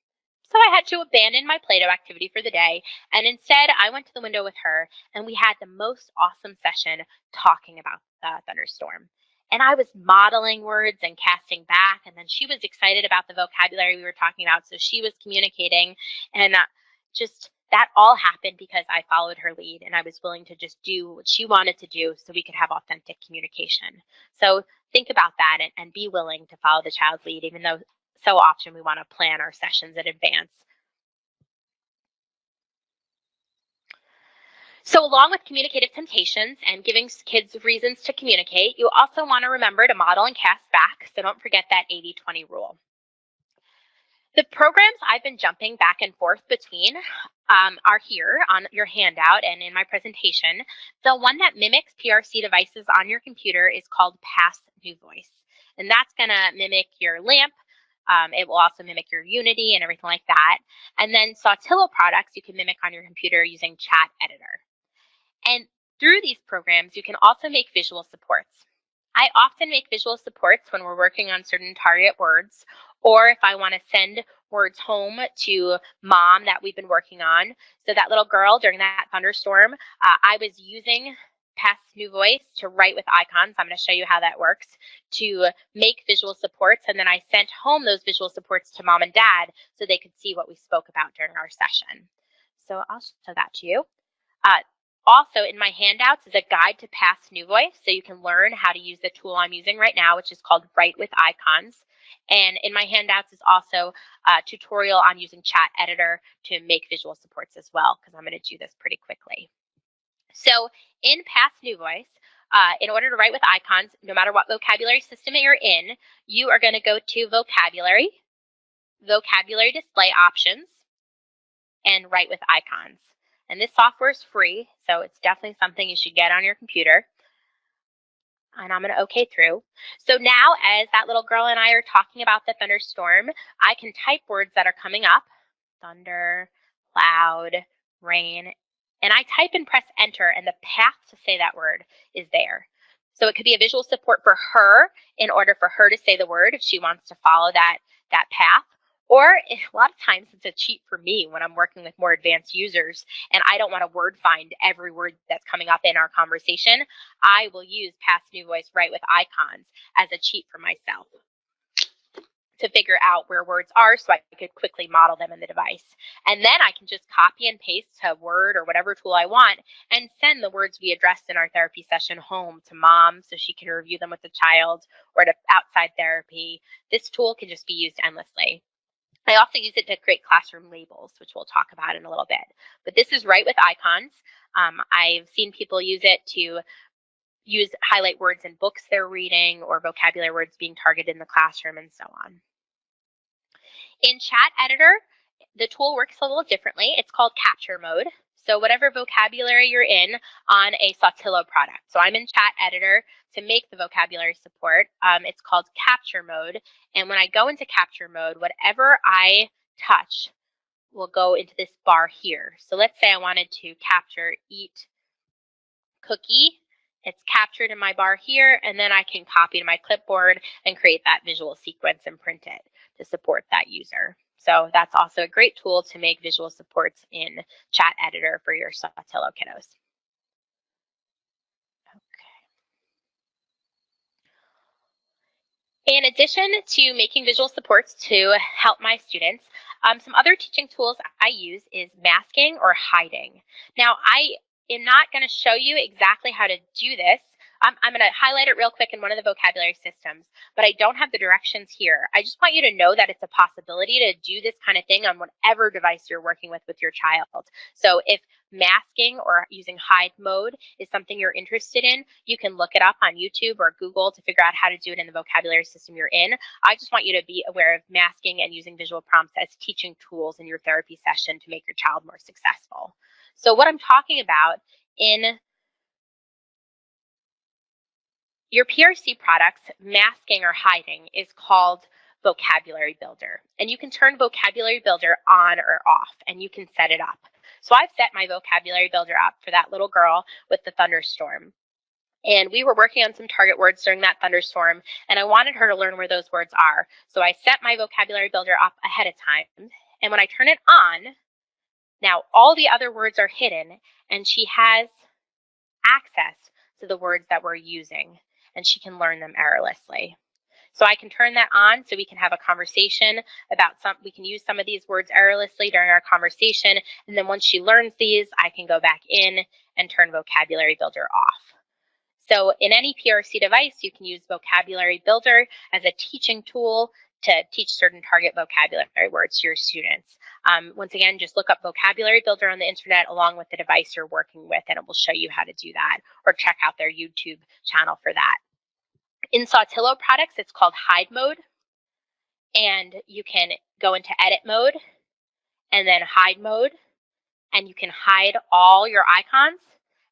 So I had to abandon my Play-Doh activity for the day, and instead I went to the window with her, and we had the most awesome session talking about the thunderstorm. And I was modeling words and casting back, and then she was excited about the vocabulary we were talking about, so she was communicating, and that all happened because I followed her lead, and I was willing to just do what she wanted to do so we could have authentic communication. So think about that and be willing to follow the child's lead, even though so often we want to plan our sessions in advance. So along with communicative temptations and giving kids reasons to communicate, you also want to remember to model and cast back, so don't forget that 80-20 rule. The programs I've been jumping back and forth between are here on your handout and in my presentation. The one that mimics PRC devices on your computer is called Pass New Voice, and that's going to mimic your LAMP. It will also mimic your Unity and everything like that. And then Sautillo products you can mimic on your computer using Chat Editor. And through these programs, you can also make visual supports. I often make visual supports when we're working on certain target words, or if I want to send words home to mom that we've been working on. So that little girl during that thunderstorm, I was using Pass New Voice to write with icons. I'm going to show you how that works to make visual supports. And then I sent home those visual supports to mom and dad so they could see what we spoke about during our session. So I'll show that to you. Also, in my handouts is a guide to Pass New Voice, so you can learn how to use the tool I'm using right now, which is called Write with Icons. And in my handouts is also a tutorial on using Chat Editor to make visual supports as well, because I'm going to do this pretty quickly. So in Pass New Voice, in order to write with icons, no matter what vocabulary system you're in, you are going to go to Vocabulary, Vocabulary Display Options, and Write with Icons. And this software is free, so it's definitely something you should get on your computer. And I'm going to OK through. So now, as that little girl and I are talking about the thunderstorm, I can type words that are coming up: thunder, cloud, rain. And I type and press enter, and the path to say that word is there. So it could be a visual support for her in order for her to say the word if she wants to follow that path. Or a lot of times it's a cheat for me when I'm working with more advanced users and I don't want to word find every word that's coming up in our conversation. I will use Pass New Voice Write with Icons as a cheat for myself. to figure out where words are so I could quickly model them in the device. And then I can just copy and paste to Word or whatever tool I want and send the words we addressed in our therapy session home to mom so she can review them with the child, or to outside therapy. This tool can just be used endlessly. I also use it to create classroom labels, which we'll talk about in a little bit. But this is right with icons. I've seen people use it to highlight words in books they're reading, or vocabulary words being targeted in the classroom, and so on. In Chat Editor, the tool works a little differently. It's called capture mode. So whatever vocabulary you're in on a Sautillo product. So I'm in Chat Editor to make the vocabulary support. It's called capture mode. And when I go into capture mode, whatever I touch will go into this bar here. So let's say I wanted to capture eat cookie. It's captured in my bar here, and then I can copy to my clipboard and create that visual sequence and print it to support that user. So that's also a great tool to make visual supports in Chat Editor for your Sautillo kiddos. Okay. In addition to making visual supports to help my students, some other teaching tools I use is masking or hiding. Now, I am not going to show you exactly how to do this. I'm going to highlight it real quick in one of the vocabulary systems, but I don't have the directions here. I just want you to know that it's a possibility to do this kind of thing on whatever device you're working with your child. So if masking or using hide mode is something you're interested in, you can look it up on YouTube or Google to figure out how to do it in the vocabulary system you're in. I just want you to be aware of masking and using visual prompts as teaching tools in your therapy session to make your child more successful. So what I'm talking about in your PRC products, masking or hiding is called Vocabulary Builder. And you can turn Vocabulary Builder on or off, and you can set it up. So I've set my Vocabulary Builder up for that little girl with the thunderstorm. And we were working on some target words during that thunderstorm, and I wanted her to learn where those words are. So I set my Vocabulary Builder up ahead of time. And when I turn it on, now all the other words are hidden, and she has access to the words that we're using, and she can learn them errorlessly. So I can turn that on so we can have a conversation about we can use some of these words errorlessly during our conversation, and then once she learns these, I can go back in and turn Vocabulary Builder off. So in any PRC device, you can use Vocabulary Builder as a teaching tool to teach certain target vocabulary words to your students. Once again, just look up Vocabulary Builder on the internet along with the device you're working with, and it will show you how to do that, or check out their YouTube channel for that. In Sautillo products, it's called hide mode, and you can go into edit mode and then hide mode, and you can hide all your icons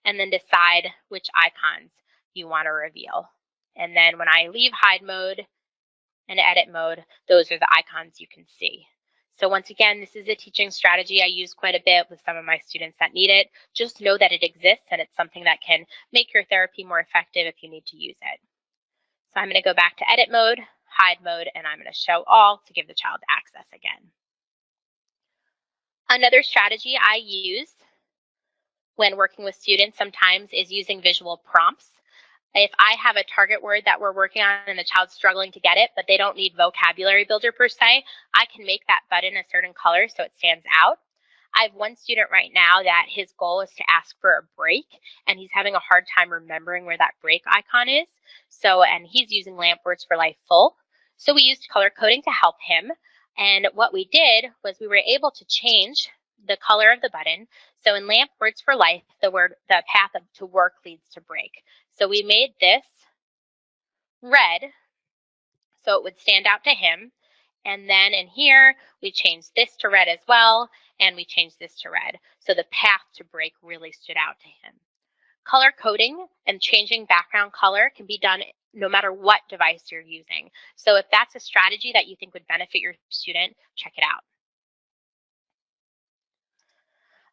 and then decide which icons you want to reveal. And then when I leave hide mode and edit mode, those are the icons you can see. So once again, this is a teaching strategy I use quite a bit with some of my students that need it. Just know that it exists, and it's something that can make your therapy more effective if you need to use it. So I'm going to go back to edit mode, hide mode, and I'm going to show all to give the child access again. Another strategy I use when working with students sometimes is using visual prompts. If I have a target word that we're working on and the child's struggling to get it, but they don't need Vocabulary Builder per se, I can make that button a certain color so it stands out. I have one student right now that his goal is to ask for a break, and he's having a hard time remembering where that break icon is. And he's using Lamp Words for Life Full. So we used color coding to help him. And what we did was we were able to change the color of the button. So in Lamp Words for Life, the path to work leads to break. So we made this red so it would stand out to him. And then in here, we changed this to red as well, and we changed this to red. So the path to break really stood out to him. Color coding and changing background color can be done no matter what device you're using. So if that's a strategy that you think would benefit your student, check it out.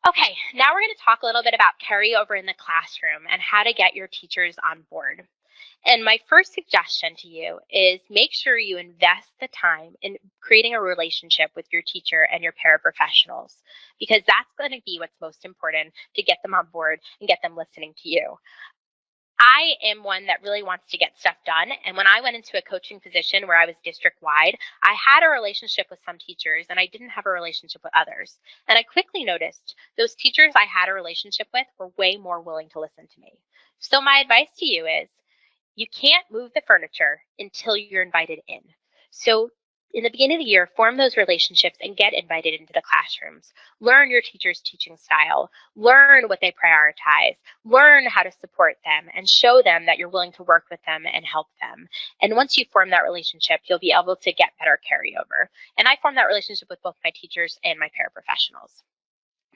Okay, now we're going to talk a little bit about carryover in the classroom and how to get your teachers on board. And my first suggestion to you is make sure you invest the time in creating a relationship with your teacher and your paraprofessionals, because that's going to be what's most important to get them on board and get them listening to you. I I am one that really wants to get stuff done. And when I went into a coaching position where I was district-wide, I had a relationship with some teachers and I didn't have a relationship with others. And I quickly noticed those teachers I had a relationship with were way more willing to listen to me. So my advice to you is you can't move the furniture until you're invited in. So in the beginning of the year, form those relationships and get invited into the classrooms. Learn your teacher's teaching style. Learn what they prioritize. Learn how to support them and show them that you're willing to work with them and help them. And once you form that relationship, you'll be able to get better carryover. And I formed that relationship with both my teachers and my paraprofessionals.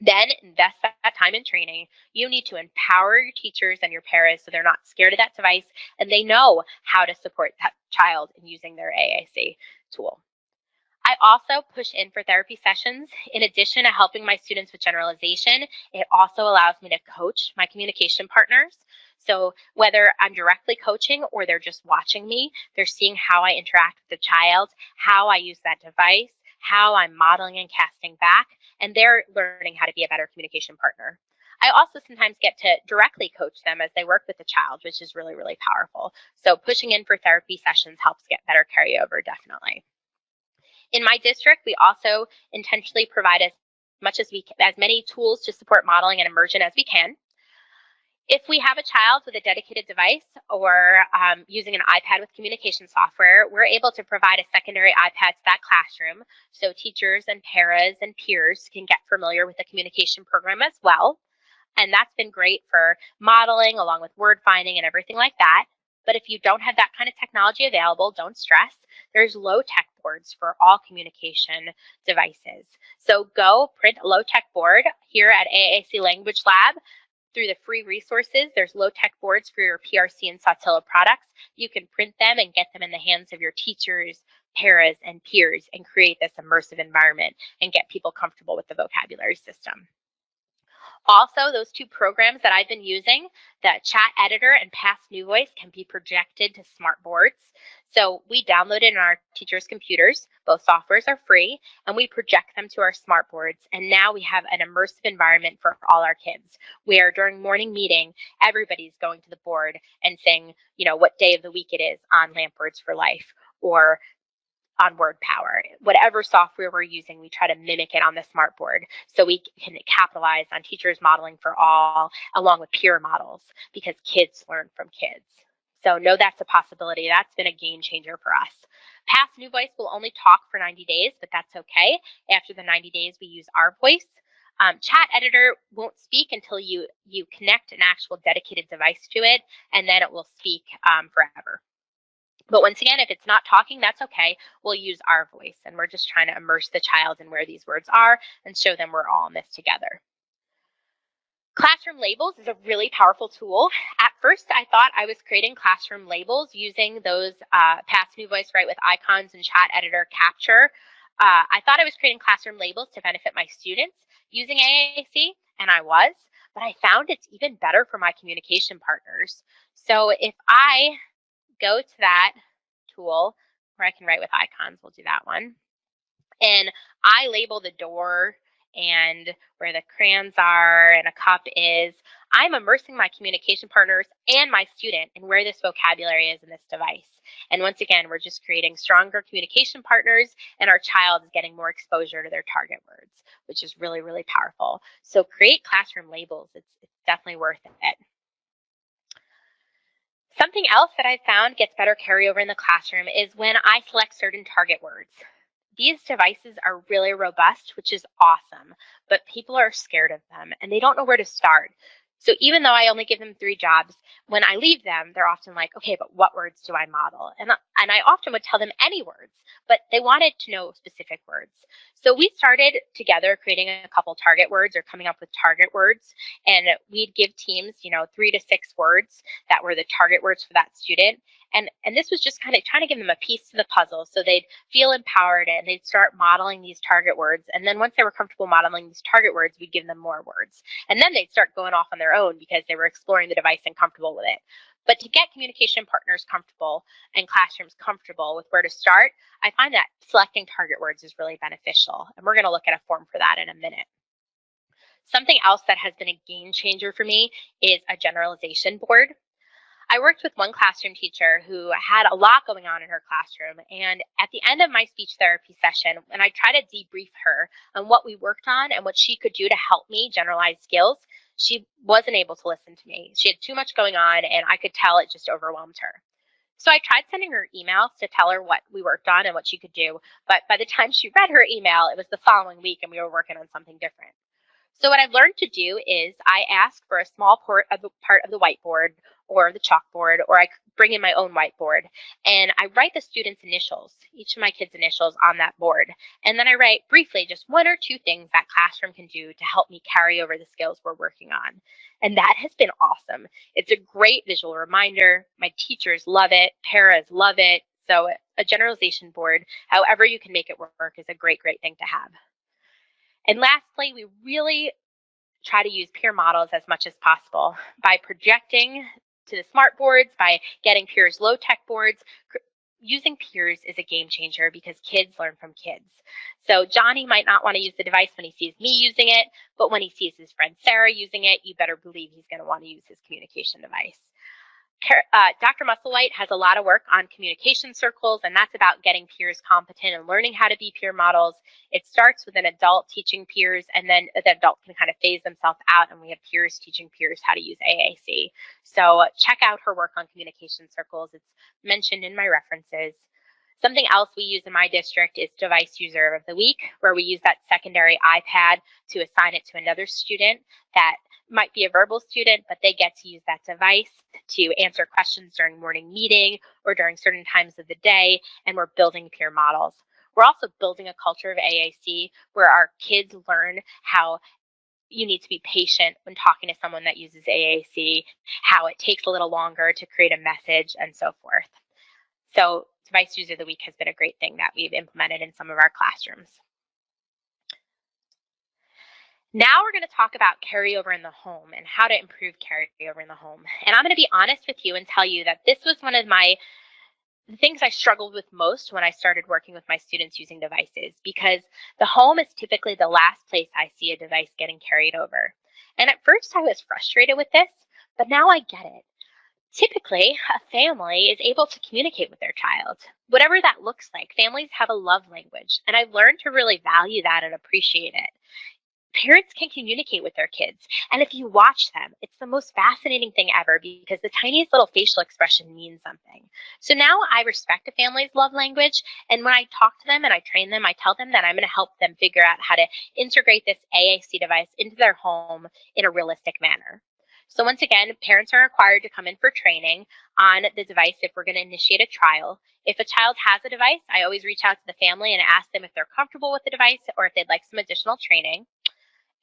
Then invest that time in training. You need to empower your teachers and your paras so they're not scared of that device and they know how to support that child in using their AAC tool. I also push in for therapy sessions. In addition to helping my students with generalization, it also allows me to coach my communication partners. So whether I'm directly coaching or they're just watching me, they're seeing how I interact with the child, how I use that device, how I'm modeling and casting back, and they're learning how to be a better communication partner. I also sometimes get to directly coach them as they work with the child, which is really, really powerful. So pushing in for therapy sessions helps get better carryover, definitely. In my district, we also intentionally provide as many tools to support modeling and immersion as we can. If we have a child with a dedicated device or using an iPad with communication software, we're able to provide a secondary iPad to that classroom so teachers and paras and peers can get familiar with the communication program as well. And that's been great for modeling along with word finding and everything like that. But if you don't have that kind of technology available, don't stress. There's low-tech boards for all communication devices. So go print a low-tech board here at AAC Language Lab. Through the free resources, there's low-tech boards for your PRC and Sotilla products. You can print them and get them in the hands of your teachers, paras, and peers and create this immersive environment and get people comfortable with the vocabulary system. Also, those two programs that I've been using, the chat editor and Past New Voice, can be projected to smart boards. So we download it in our teachers' computers. Both softwares are free, and we project them to our smart boards. And now we have an immersive environment for all our kids, where during morning meeting, everybody's going to the board and saying, what day of the week it is on Lamp Words for Life or on Word Power. Whatever software we're using, we try to mimic it on the smart board so we can capitalize on teachers modeling for all along with peer models because kids learn from kids. So know that's a possibility. That's been a game changer for us. Past New Voice will only talk for 90 days, but that's okay. After the 90 days, we use our voice. Chat editor won't speak until you connect an actual dedicated device to it, and then it will speak forever. But once again, if it's not talking, that's okay. We'll use our voice, and we're just trying to immerse the child in where these words are and show them we're all in this together. Classroom labels is a really powerful tool. At first, I thought I was creating classroom labels using those Past New Voice Write with icons and chat editor capture. I thought I was creating classroom labels to benefit my students using AAC, and I was, but I found it's even better for my communication partners. So if I go to that tool where I can write with icons, we'll do that one, and I label the door and where the crayons are and a cup is, I'm immersing my communication partners and my student in where this vocabulary is in this device. And once again, we're just creating stronger communication partners and our child is getting more exposure to their target words, which is really, really powerful. So create classroom labels. It's definitely worth it. Something else that I've found gets better carryover in the classroom is when I select certain target words. These devices are really robust, which is awesome, but people are scared of them and they don't know where to start. So even though I only give them 3 jobs, when I leave them, they're often like, okay, but what words do I model? And I often would tell them any words, but they wanted to know specific words. So we started together creating a couple target words or coming up with target words, and we'd give teams, 3 to 6 words that were the target words for that student. And this was just kind of trying to give them a piece to the puzzle so they'd feel empowered and they'd start modeling these target words. And then once they were comfortable modeling these target words, we'd give them more words. And then they'd start going off on their own because they were exploring the device and comfortable with it. But to get communication partners comfortable and classrooms comfortable with where to start, I find that selecting target words is really beneficial. And we're going to look at a form for that in a minute. Something else that has been a game changer for me is a generalization board. I worked with one classroom teacher who had a lot going on in her classroom, and at the end of my speech therapy session, when I tried to debrief her on what we worked on and what she could do to help me generalize skills, she wasn't able to listen to me. She had too much going on, and I could tell it just overwhelmed her. So I tried sending her emails to tell her what we worked on and what she could do, but by the time she read her email, it was the following week and we were working on something different. So what I've learned to do is I ask for a small part of the whiteboard or the chalkboard, or I bring in my own whiteboard, and I write the students' initials, each of my kids' initials on that board. And then I write briefly just one or two things that classroom can do to help me carry over the skills we're working on. And that has been awesome. It's a great visual reminder. My teachers love it. Paras love it. So a generalization board, however you can make it work, is a great, great thing to have. And lastly, we really try to use peer models as much as possible by projecting to the smart boards, by getting peers low-tech boards. Using peers is a game changer because kids learn from kids. So Johnny might not want to use the device when he sees me using it, but when he sees his friend Sarah using it, you better believe he's going to want to use his communication device. Dr. Musselwhite has a lot of work on communication circles, and that's about getting peers competent and learning how to be peer models. It starts with an adult teaching peers, and then the adult can kind of phase themselves out, and we have peers teaching peers how to use AAC. So check out her work on communication circles. It's mentioned in my references. Something else we use in my district is Device User of the Week, where we use that secondary iPad to assign it to another student that might be a verbal student, but they get to use that device to answer questions during morning meeting or during certain times of the day, and we're building peer models. We're also building a culture of AAC where our kids learn how you need to be patient when talking to someone that uses AAC, how it takes a little longer to create a message, and so forth. So Device User of the Week has been a great thing that we've implemented in some of our classrooms. Now we're going to talk about carryover in the home and how to improve carryover in the home. And I'm going to be honest with you and tell you that this was one of the things I struggled with most when I started working with my students using devices, because the home is typically the last place I see a device getting carried over. And at first I was frustrated with this, but now I get it. Typically, a family is able to communicate with their child, whatever that looks like. Families have a love language, and I've learned to really value that and appreciate it. Parents can communicate with their kids, and if you watch them, it's the most fascinating thing ever because the tiniest little facial expression means something. So now I respect a family's love language, and when I talk to them and I train them, I tell them that I'm going to help them figure out how to integrate this AAC device into their home in a realistic manner. So once again, parents are required to come in for training on the device if we're going to initiate a trial. If a child has a device, I always reach out to the family and ask them if they're comfortable with the device or if they'd like some additional training.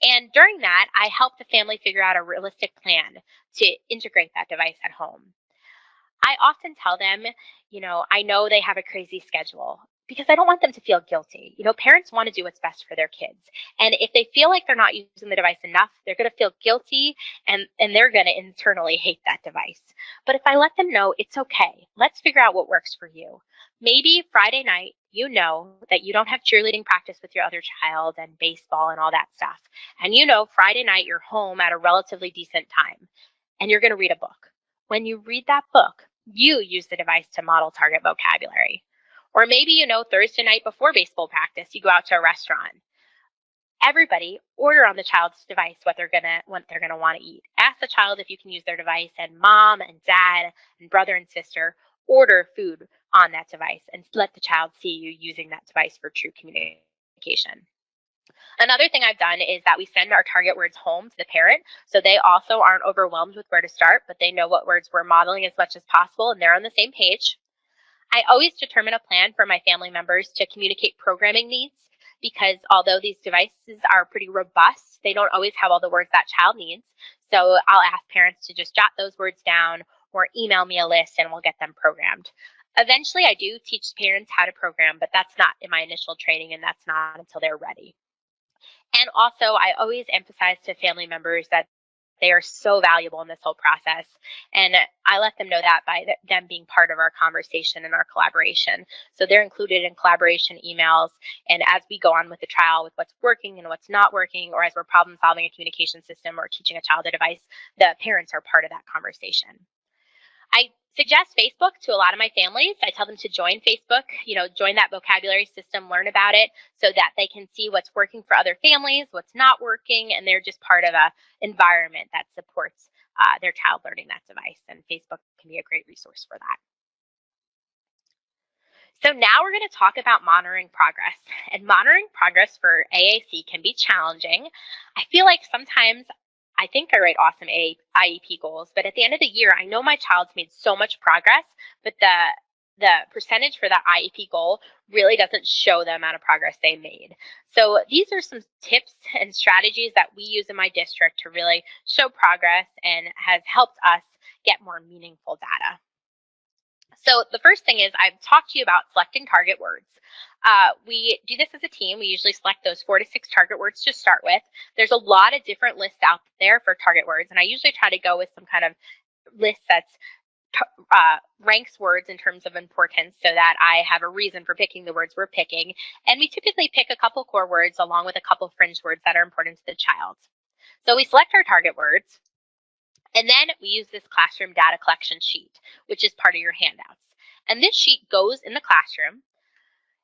And during that, I help the family figure out a realistic plan to integrate that device at home. I often tell them, I know they have a crazy schedule because I don't want them to feel guilty. Parents want to do what's best for their kids. And if they feel like they're not using the device enough, they're going to feel guilty and they're going to internally hate that device. But if I let them know it's okay, let's figure out what works for you. Maybe Friday night, you know that you don't have cheerleading practice with your other child and baseball and all that stuff. And Friday night you're home at a relatively decent time and you're going to read a book. When you read that book, you use the device to model target vocabulary. Or maybe, Thursday night before baseball practice, you go out to a restaurant. Everybody order on the child's device what they're gonna want to eat. Ask the child if you can use their device, and mom and dad and brother and sister order food on that device and let the child see you using that device for true communication. Another thing I've done is that we send our target words home to the parent so they also aren't overwhelmed with where to start, but they know what words we're modeling as much as possible and they're on the same page. I always determine a plan for my family members to communicate programming needs because although these devices are pretty robust, they don't always have all the words that child needs. So I'll ask parents to just jot those words down or email me a list and we'll get them programmed. Eventually, I do teach parents how to program, but that's not in my initial training and that's not until they're ready. And also, I always emphasize to family members that they are so valuable in this whole process. And I let them know that by them being part of our conversation and our collaboration. So they're included in collaboration emails. And as we go on with the trial with what's working and what's not working, or as we're problem solving a communication system or teaching a child a device, the parents are part of that conversation. I suggest Facebook to a lot of my families. I tell them to join Facebook, join that vocabulary system, learn about it so that they can see what's working for other families, what's not working, and they're just part of an environment that supports their child learning that device. And Facebook can be a great resource for that. So now we're going to talk about monitoring progress. And monitoring progress for AAC can be challenging. I feel like sometimes I think I write awesome IEP goals, but at the end of the year, I know my child's made so much progress, but the percentage for that IEP goal really doesn't show the amount of progress they made. So these are some tips and strategies that we use in my district to really show progress and has helped us get more meaningful data. So the first thing is I've talked to you about selecting target words. We do this as a team. We usually select those 4 to 6 target words to start with. There's a lot of different lists out there for target words, and I usually try to go with some kind of list that's ranks words in terms of importance so that I have a reason for picking the words we're picking. And we typically pick a couple core words along with a couple fringe words that are important to the child. So we select our target words. And then we use this classroom data collection sheet, which is part of your handouts. And this sheet goes in the classroom.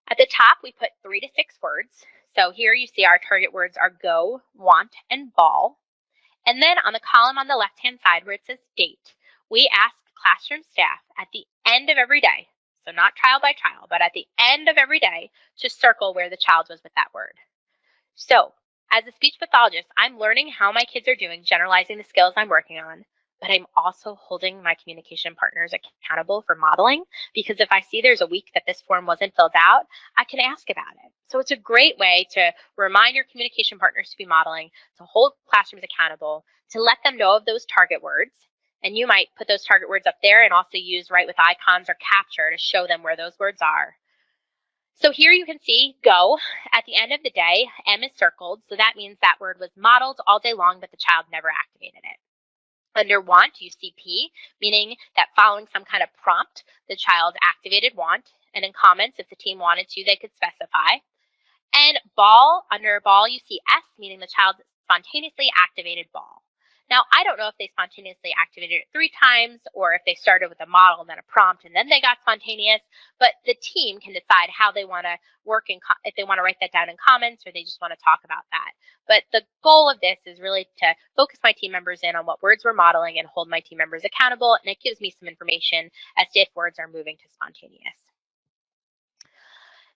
At the top, we put 3 to 6 words. So here you see our target words are go, want, and ball. And then on the column on the left-hand side where it says date, we ask classroom staff at the end of every day, so not child by child, but at the end of every day, to circle where the child was with that word. So as a speech pathologist, I'm learning how my kids are doing, generalizing the skills I'm working on, but I'm also holding my communication partners accountable for modeling, because if I see there's a week that this form wasn't filled out, I can ask about it. So it's a great way to remind your communication partners to be modeling, to hold classrooms accountable, to let them know of those target words. And you might put those target words up there and also use write with icons or capture to show them where those words are. So here you can see go. At the end of the day, M is circled, so that means that word was modeled all day long, but the child never activated it. Under want, you see P, meaning that following some kind of prompt, the child activated want. And in comments, if the team wanted to, they could specify. And ball, under ball, you see S, meaning the child spontaneously activated ball. Now, I don't know if they spontaneously activated it 3 times or if they started with a model and then a prompt and then they got spontaneous, but the team can decide how they want to work, if they want to write that down in comments or they just want to talk about that. But the goal of this is really to focus my team members in on what words we're modeling and hold my team members accountable, and it gives me some information as to if words are moving to spontaneous.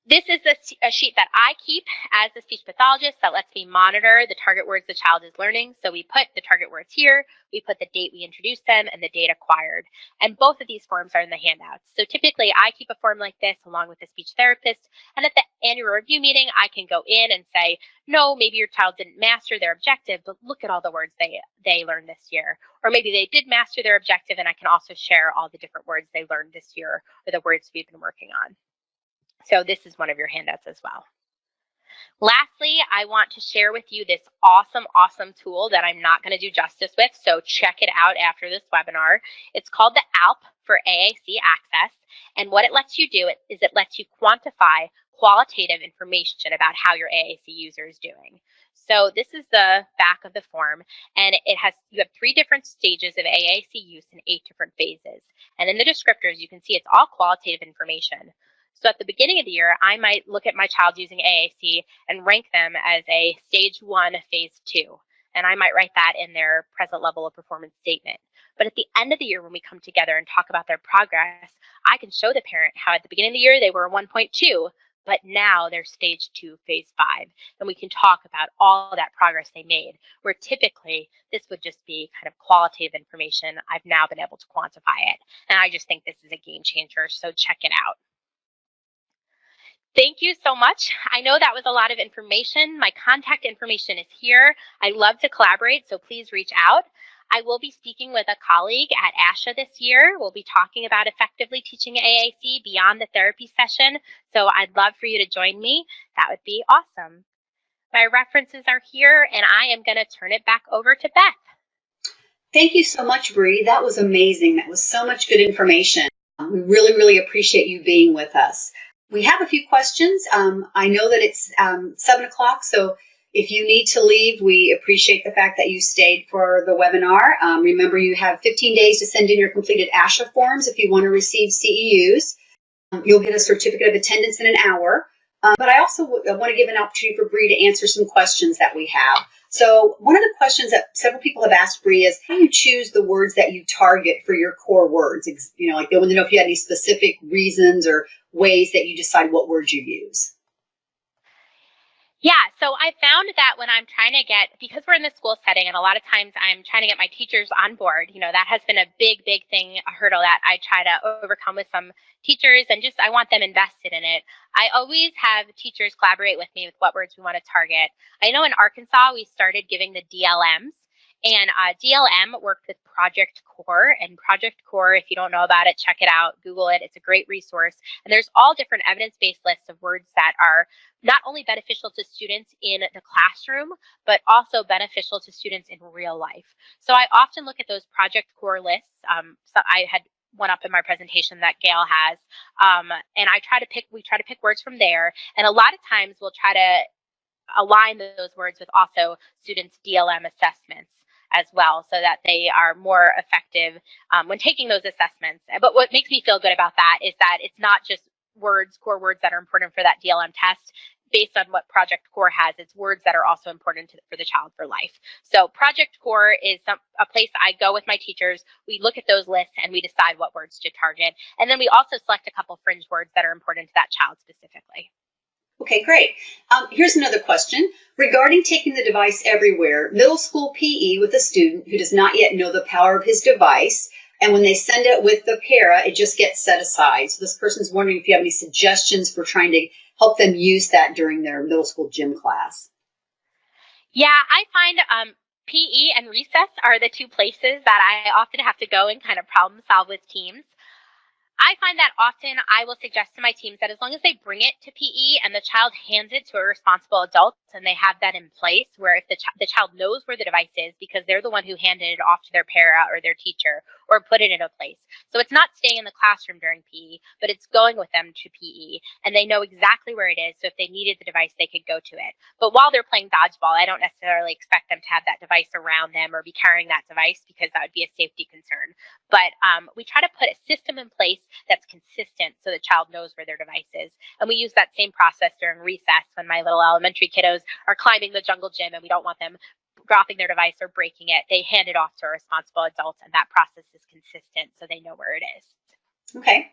This is a sheet that I keep as a speech pathologist that lets me monitor the target words the child is learning. So we put the target words here, we put the date we introduced them, and the date acquired. And both of these forms are in the handouts. So typically I keep a form like this along with the speech therapist, and at the annual review meeting, I can go in and say, no, maybe your child didn't master their objective, but look at all the words they learned this year. Or maybe they did master their objective, and I can also share all the different words they learned this year or the words we've been working on. So this is one of your handouts as well. Lastly, I want to share with you this awesome tool that I'm not going to do justice with, so check it out after this webinar. It's called the ALP for AAC Access, and what it lets you do is it lets you quantify qualitative information about how your AAC user is doing. So this is the back of the form, and you have 3 different stages of AAC use in 8 different phases. And in the descriptors, you can see it's all qualitative information. So at the beginning of the year, I might look at my child using AAC and rank them as a stage 1, phase 2. And I might write that in their present level of performance statement. But at the end of the year, when we come together and talk about their progress, I can show the parent how at the beginning of the year they were 1.2, but now they're stage 2, phase 5. And we can talk about all that progress they made, where typically this would just be kind of qualitative information. I've now been able to quantify it. And I just think this is a game changer, so check it out. Thank you so much. I know that was a lot of information. My contact information is here. I love to collaborate, so please reach out. I will be speaking with a colleague at ASHA this year. We'll be talking about effectively teaching AAC beyond the therapy session, so I'd love for you to join me. That would be awesome. My references are here, and I am going to turn it back over to Beth. Thank you so much, Bree. That was amazing. That was so much good information. We really appreciate you being with us. We have a few questions. I know that it's 7 o'clock, so If you need to leave, we appreciate the fact that you stayed for the webinar. Remember, you have 15 days to send in your completed ASHA forms if you want to receive CEUs. You'll get a certificate of attendance in an hour. But I also want to give an opportunity for Bree to answer some questions that we have. So one of the questions that several people have asked Bree is, how do you choose the words that you target for your core words? You know, like they want to know if you had any specific reasons or ways that you decide what words you use. Yeah, so I found that when I'm trying to because we're in the school setting and a lot of times I'm trying to get my teachers on board, that has been a big thing, a hurdle that I try to overcome with some teachers, and just I want them invested in it. I always have teachers collaborate with me with what words we want to target. I know in Arkansas, we started giving the DLMs. And DLM worked with Project Core, and Project Core, if you don't know about it, check it out, Google it. It's a great resource. And there's all different evidence-based lists of words that are not only beneficial to students in the classroom, but also beneficial to students in real life. So I often look at those Project Core lists. So I had one up in my presentation that Gail has, and we try to pick words from there. And a lot of times we'll try to align those words with also students' DLM assessments as well, so that they are more effective when taking those assessments. But what makes me feel good about that is that it's not just core words that are important for that DLM test based on what Project Core has. It's words that are also important for the child for life. So Project Core is a place I go with my teachers. We look at those lists and we decide what words to target. And then we also select a couple fringe words that are important to that child specifically. Okay, great. Here's another question. Regarding taking the device everywhere, middle school PE with a student who does not yet know the power of his device, and when they send it with the para, it just gets set aside. So this person's wondering if you have any suggestions for trying to help them use that during their middle school gym class. Yeah, I find PE and recess are the two places that I often have to go and kind of problem solve with teams. I find that often I will suggest to my teams that as long as they bring it to PE and the child hands it to a responsible adult and they have that in place, where if the child knows where the device is because they're the one who handed it off to their para or their teacher or put it in a place. So it's not staying in the classroom during PE, but it's going with them to PE and they know exactly where it is. So if they needed the device, they could go to it. But while they're playing dodgeball, I don't necessarily expect them to have that device around them or be carrying that device because that would be a safety concern. But we try to put a system in place that's consistent so the child knows where their device is. And we use that same process during recess when my little elementary kiddos are climbing the jungle gym and we don't want them dropping their device or breaking it. They hand it off to a responsible adult and that process is consistent so they know where it is. Okay.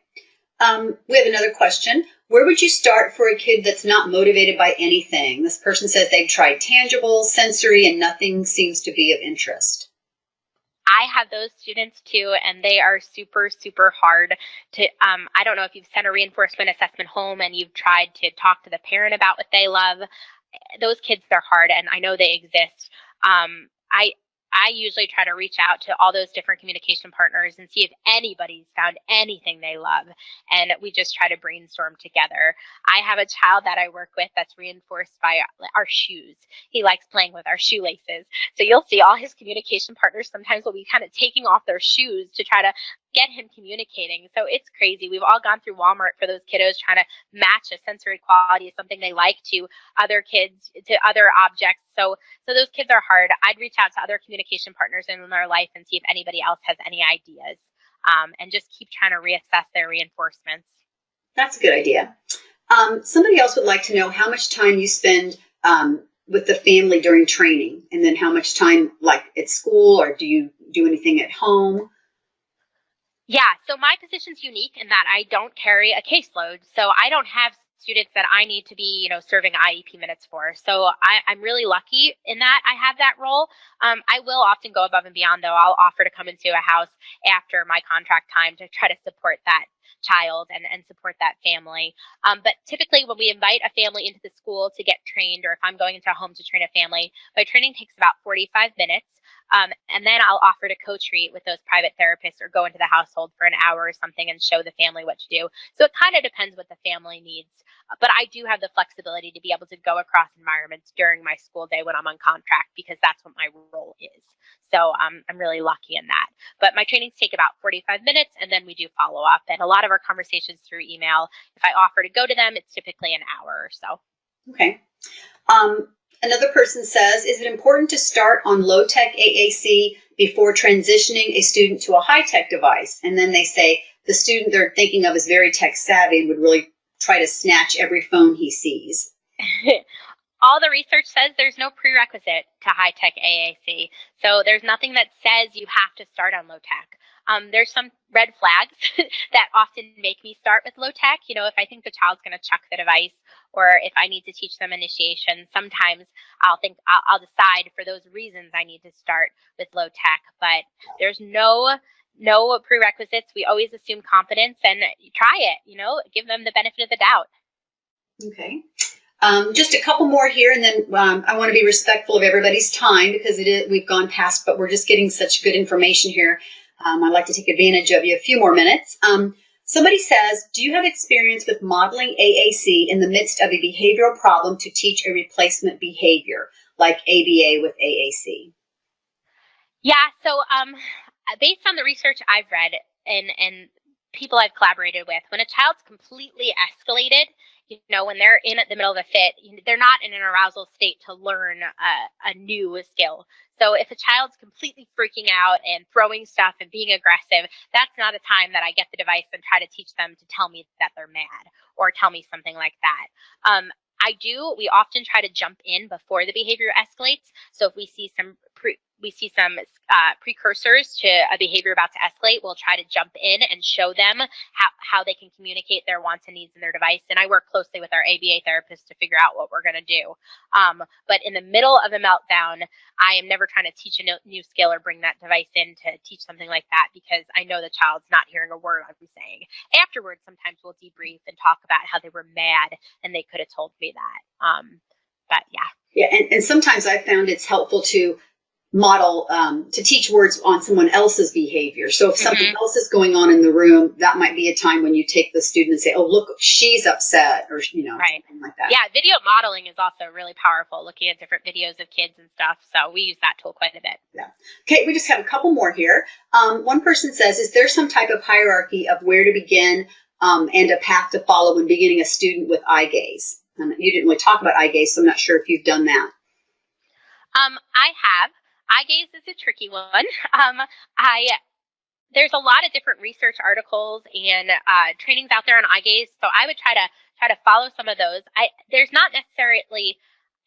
We have another question. Where would you start for a kid that's not motivated by anything? This person says they've tried tangible, sensory, and nothing seems to be of interest. I have those students too, and they are super hard to, I don't know if you've sent a reinforcement assessment home and you've tried to talk to the parent about what they love. Those kids, they're hard, and I know they exist. I usually try to reach out to all those different communication partners and see if anybody's found anything they love. And we just try to brainstorm together. I have a child that I work with that's reinforced by our shoes. He likes playing with our shoelaces. So you'll see all his communication partners sometimes will be kind of taking off their shoes to try to get him communicating. So it's crazy. We've all gone through Walmart for those kiddos trying to match a sensory quality of something they like to other kids, to other objects. So those kids are hard. I'd reach out to other communication partners in their life and see if anybody else has any ideas, and just keep trying to reassess their reinforcements. That's a good idea. Somebody else would like to know how much time you spend with the family during training, and then how much time like at school, or do you do anything at home? Yeah, so my position's unique in that I don't carry a caseload. So I don't have students that I need to be, serving IEP minutes for. So I'm really lucky in that I have that role. I will often go above and beyond, though. I'll offer to come into a house after my contract time to try to support that child and support that family. But typically when we invite a family into the school to get trained, or if I'm going into a home to train a family, my training takes about 45 minutes. And then I'll offer to co-treat with those private therapists or go into the household for an hour or something and show the family what to do. So it kind of depends what the family needs. But I do have the flexibility to be able to go across environments during my school day when I'm on contract, because that's what my role is. So I'm really lucky in that. But my trainings take about 45 minutes, and then we do follow up. And a lot of our conversations through email, if I offer to go to them, it's typically an hour or so. Okay. Another person says, is it important to start on low-tech AAC before transitioning a student to a high-tech device? And then they say the student they're thinking of is very tech-savvy and would really try to snatch every phone he sees. All the research says there's no prerequisite to high-tech AAC. So there's nothing that says you have to start on low-tech. There's some red flags that often make me start with low-tech. You know, if I think the child's going to chuck the device, or if I need to teach them initiation, sometimes I'll decide for those reasons I need to start with low-tech. But there's no prerequisites. We always assume competence and try it, you know, give them the benefit of the doubt. Okay. Just a couple more here, and then I want to be respectful of everybody's time because we've gone past, but we're just getting such good information here. I'd like to take advantage of you a few more minutes. Somebody says, do you have experience with modeling AAC in the midst of a behavioral problem to teach a replacement behavior, like ABA with AAC? Yeah, so based on the research I've read and people I've collaborated with, when a child's completely escalated, you know, when they're in the middle of a fit, they're not in an arousal state to learn a new skill. So if a child's completely freaking out and throwing stuff and being aggressive, that's not a time that I get the device and try to teach them to tell me that they're mad or tell me something like that. We often try to jump in before the behavior escalates. So if we see some precursors to a behavior about to escalate, we'll try to jump in and show them how they can communicate their wants and needs in their device. And I work closely with our ABA therapist to figure out what we're going to do. But in the middle of a meltdown, I am never trying to teach a new skill or bring that device in to teach something like that, because I know the child's not hearing a word I'm saying. Afterwards, sometimes we'll debrief and talk about how they were mad and they could have told me that. But yeah. Yeah, and sometimes I've found it's helpful to model, to teach words on someone else's behavior. So if something else is going on in the room, that might be a time when you take the student and say, oh, look, she's upset, or, you know, right. Something like that. Yeah, video modeling is also really powerful, looking at different videos of kids and stuff. So we use that tool quite a bit. Yeah. Okay, we just have a couple more here. One person says, is there some type of hierarchy of where to begin and a path to follow when beginning a student with eye gaze? You didn't really talk about eye gaze, so I'm not sure if you've done that. I have. Eye gaze is a tricky one. There's a lot of different research articles and trainings out there on eye gaze, so I would try to follow some of those. There's not necessarily,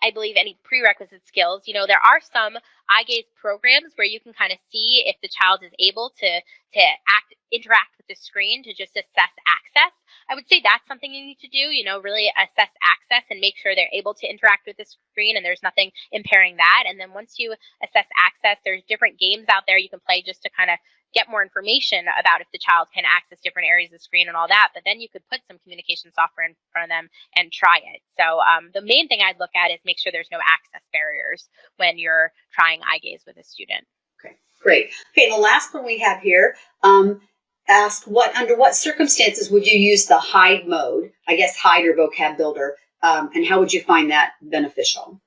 I believe, any prerequisite skills. You know, there are some eye gaze programs where you can kind of see if the child is able to interact with the screen to just assess access. I would say that's something you need to do, you know, really assess access and make sure they're able to interact with the screen and there's nothing impairing that. And then once you assess access, there's different games out there you can play just to kind of get more information about if the child can access different areas of the screen and all that. But then you could put some communication software in front of them and try it. So the main thing I'd look at is make sure there's no access barriers when you're trying eye gaze with a student. Okay, great. Okay, the last one we have here, ask under what circumstances would you use the hide mode, I guess hide or vocab builder, and how would you find that beneficial?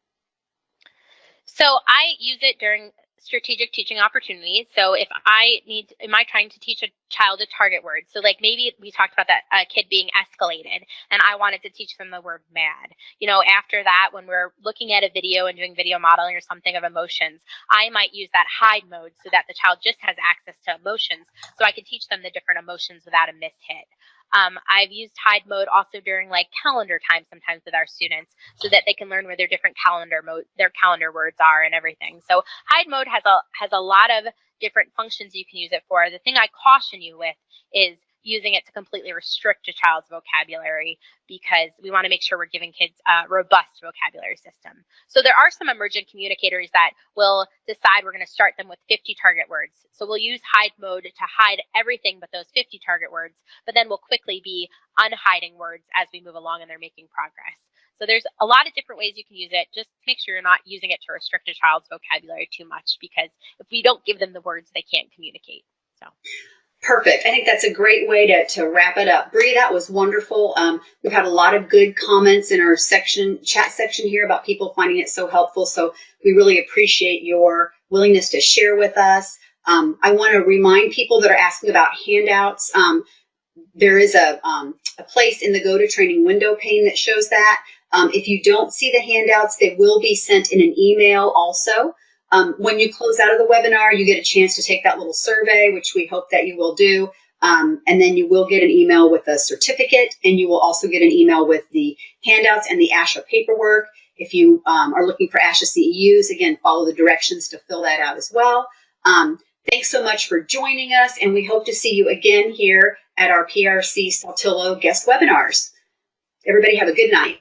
So I use it during strategic teaching opportunities. So if am I trying to teach a child a target word? So like maybe we talked about that kid being escalated and I wanted to teach them the word mad. You know, after that, when we're looking at a video and doing video modeling or something of emotions, I might use that hide mode so that the child just has access to emotions so I can teach them the different emotions without a missed hit. I've used hide mode also during like calendar time sometimes with our students so that they can learn where their different calendar words are and everything. So hide mode has a lot of different functions you can use it for. The thing I caution you with is using it to completely restrict a child's vocabulary, because we want to make sure we're giving kids a robust vocabulary system. So there are some emergent communicators that will decide we're going to start them with 50 target words. So we'll use hide mode to hide everything but those 50 target words, but then we'll quickly be unhiding words as we move along and they're making progress. So there's a lot of different ways you can use it. Just make sure you're not using it to restrict a child's vocabulary too much, because if we don't give them the words, they can't communicate. So. Perfect. I think that's a great way to wrap it up. Bree, that was wonderful. We've had a lot of good comments in our chat section here about people finding it so helpful. So we really appreciate your willingness to share with us. I want to remind people that are asking about handouts. There is a place in the Go to Training window pane that shows that. If you don't see the handouts, they will be sent in an email also. When you close out of the webinar, you get a chance to take that little survey, which we hope that you will do. And then you will get an email with a certificate, and you will also get an email with the handouts and the ASHA paperwork. If you are looking for ASHA CEUs, again, follow the directions to fill that out as well. Thanks so much for joining us, and we hope to see you again here at our PRC Saltillo guest webinars. Everybody have a good night.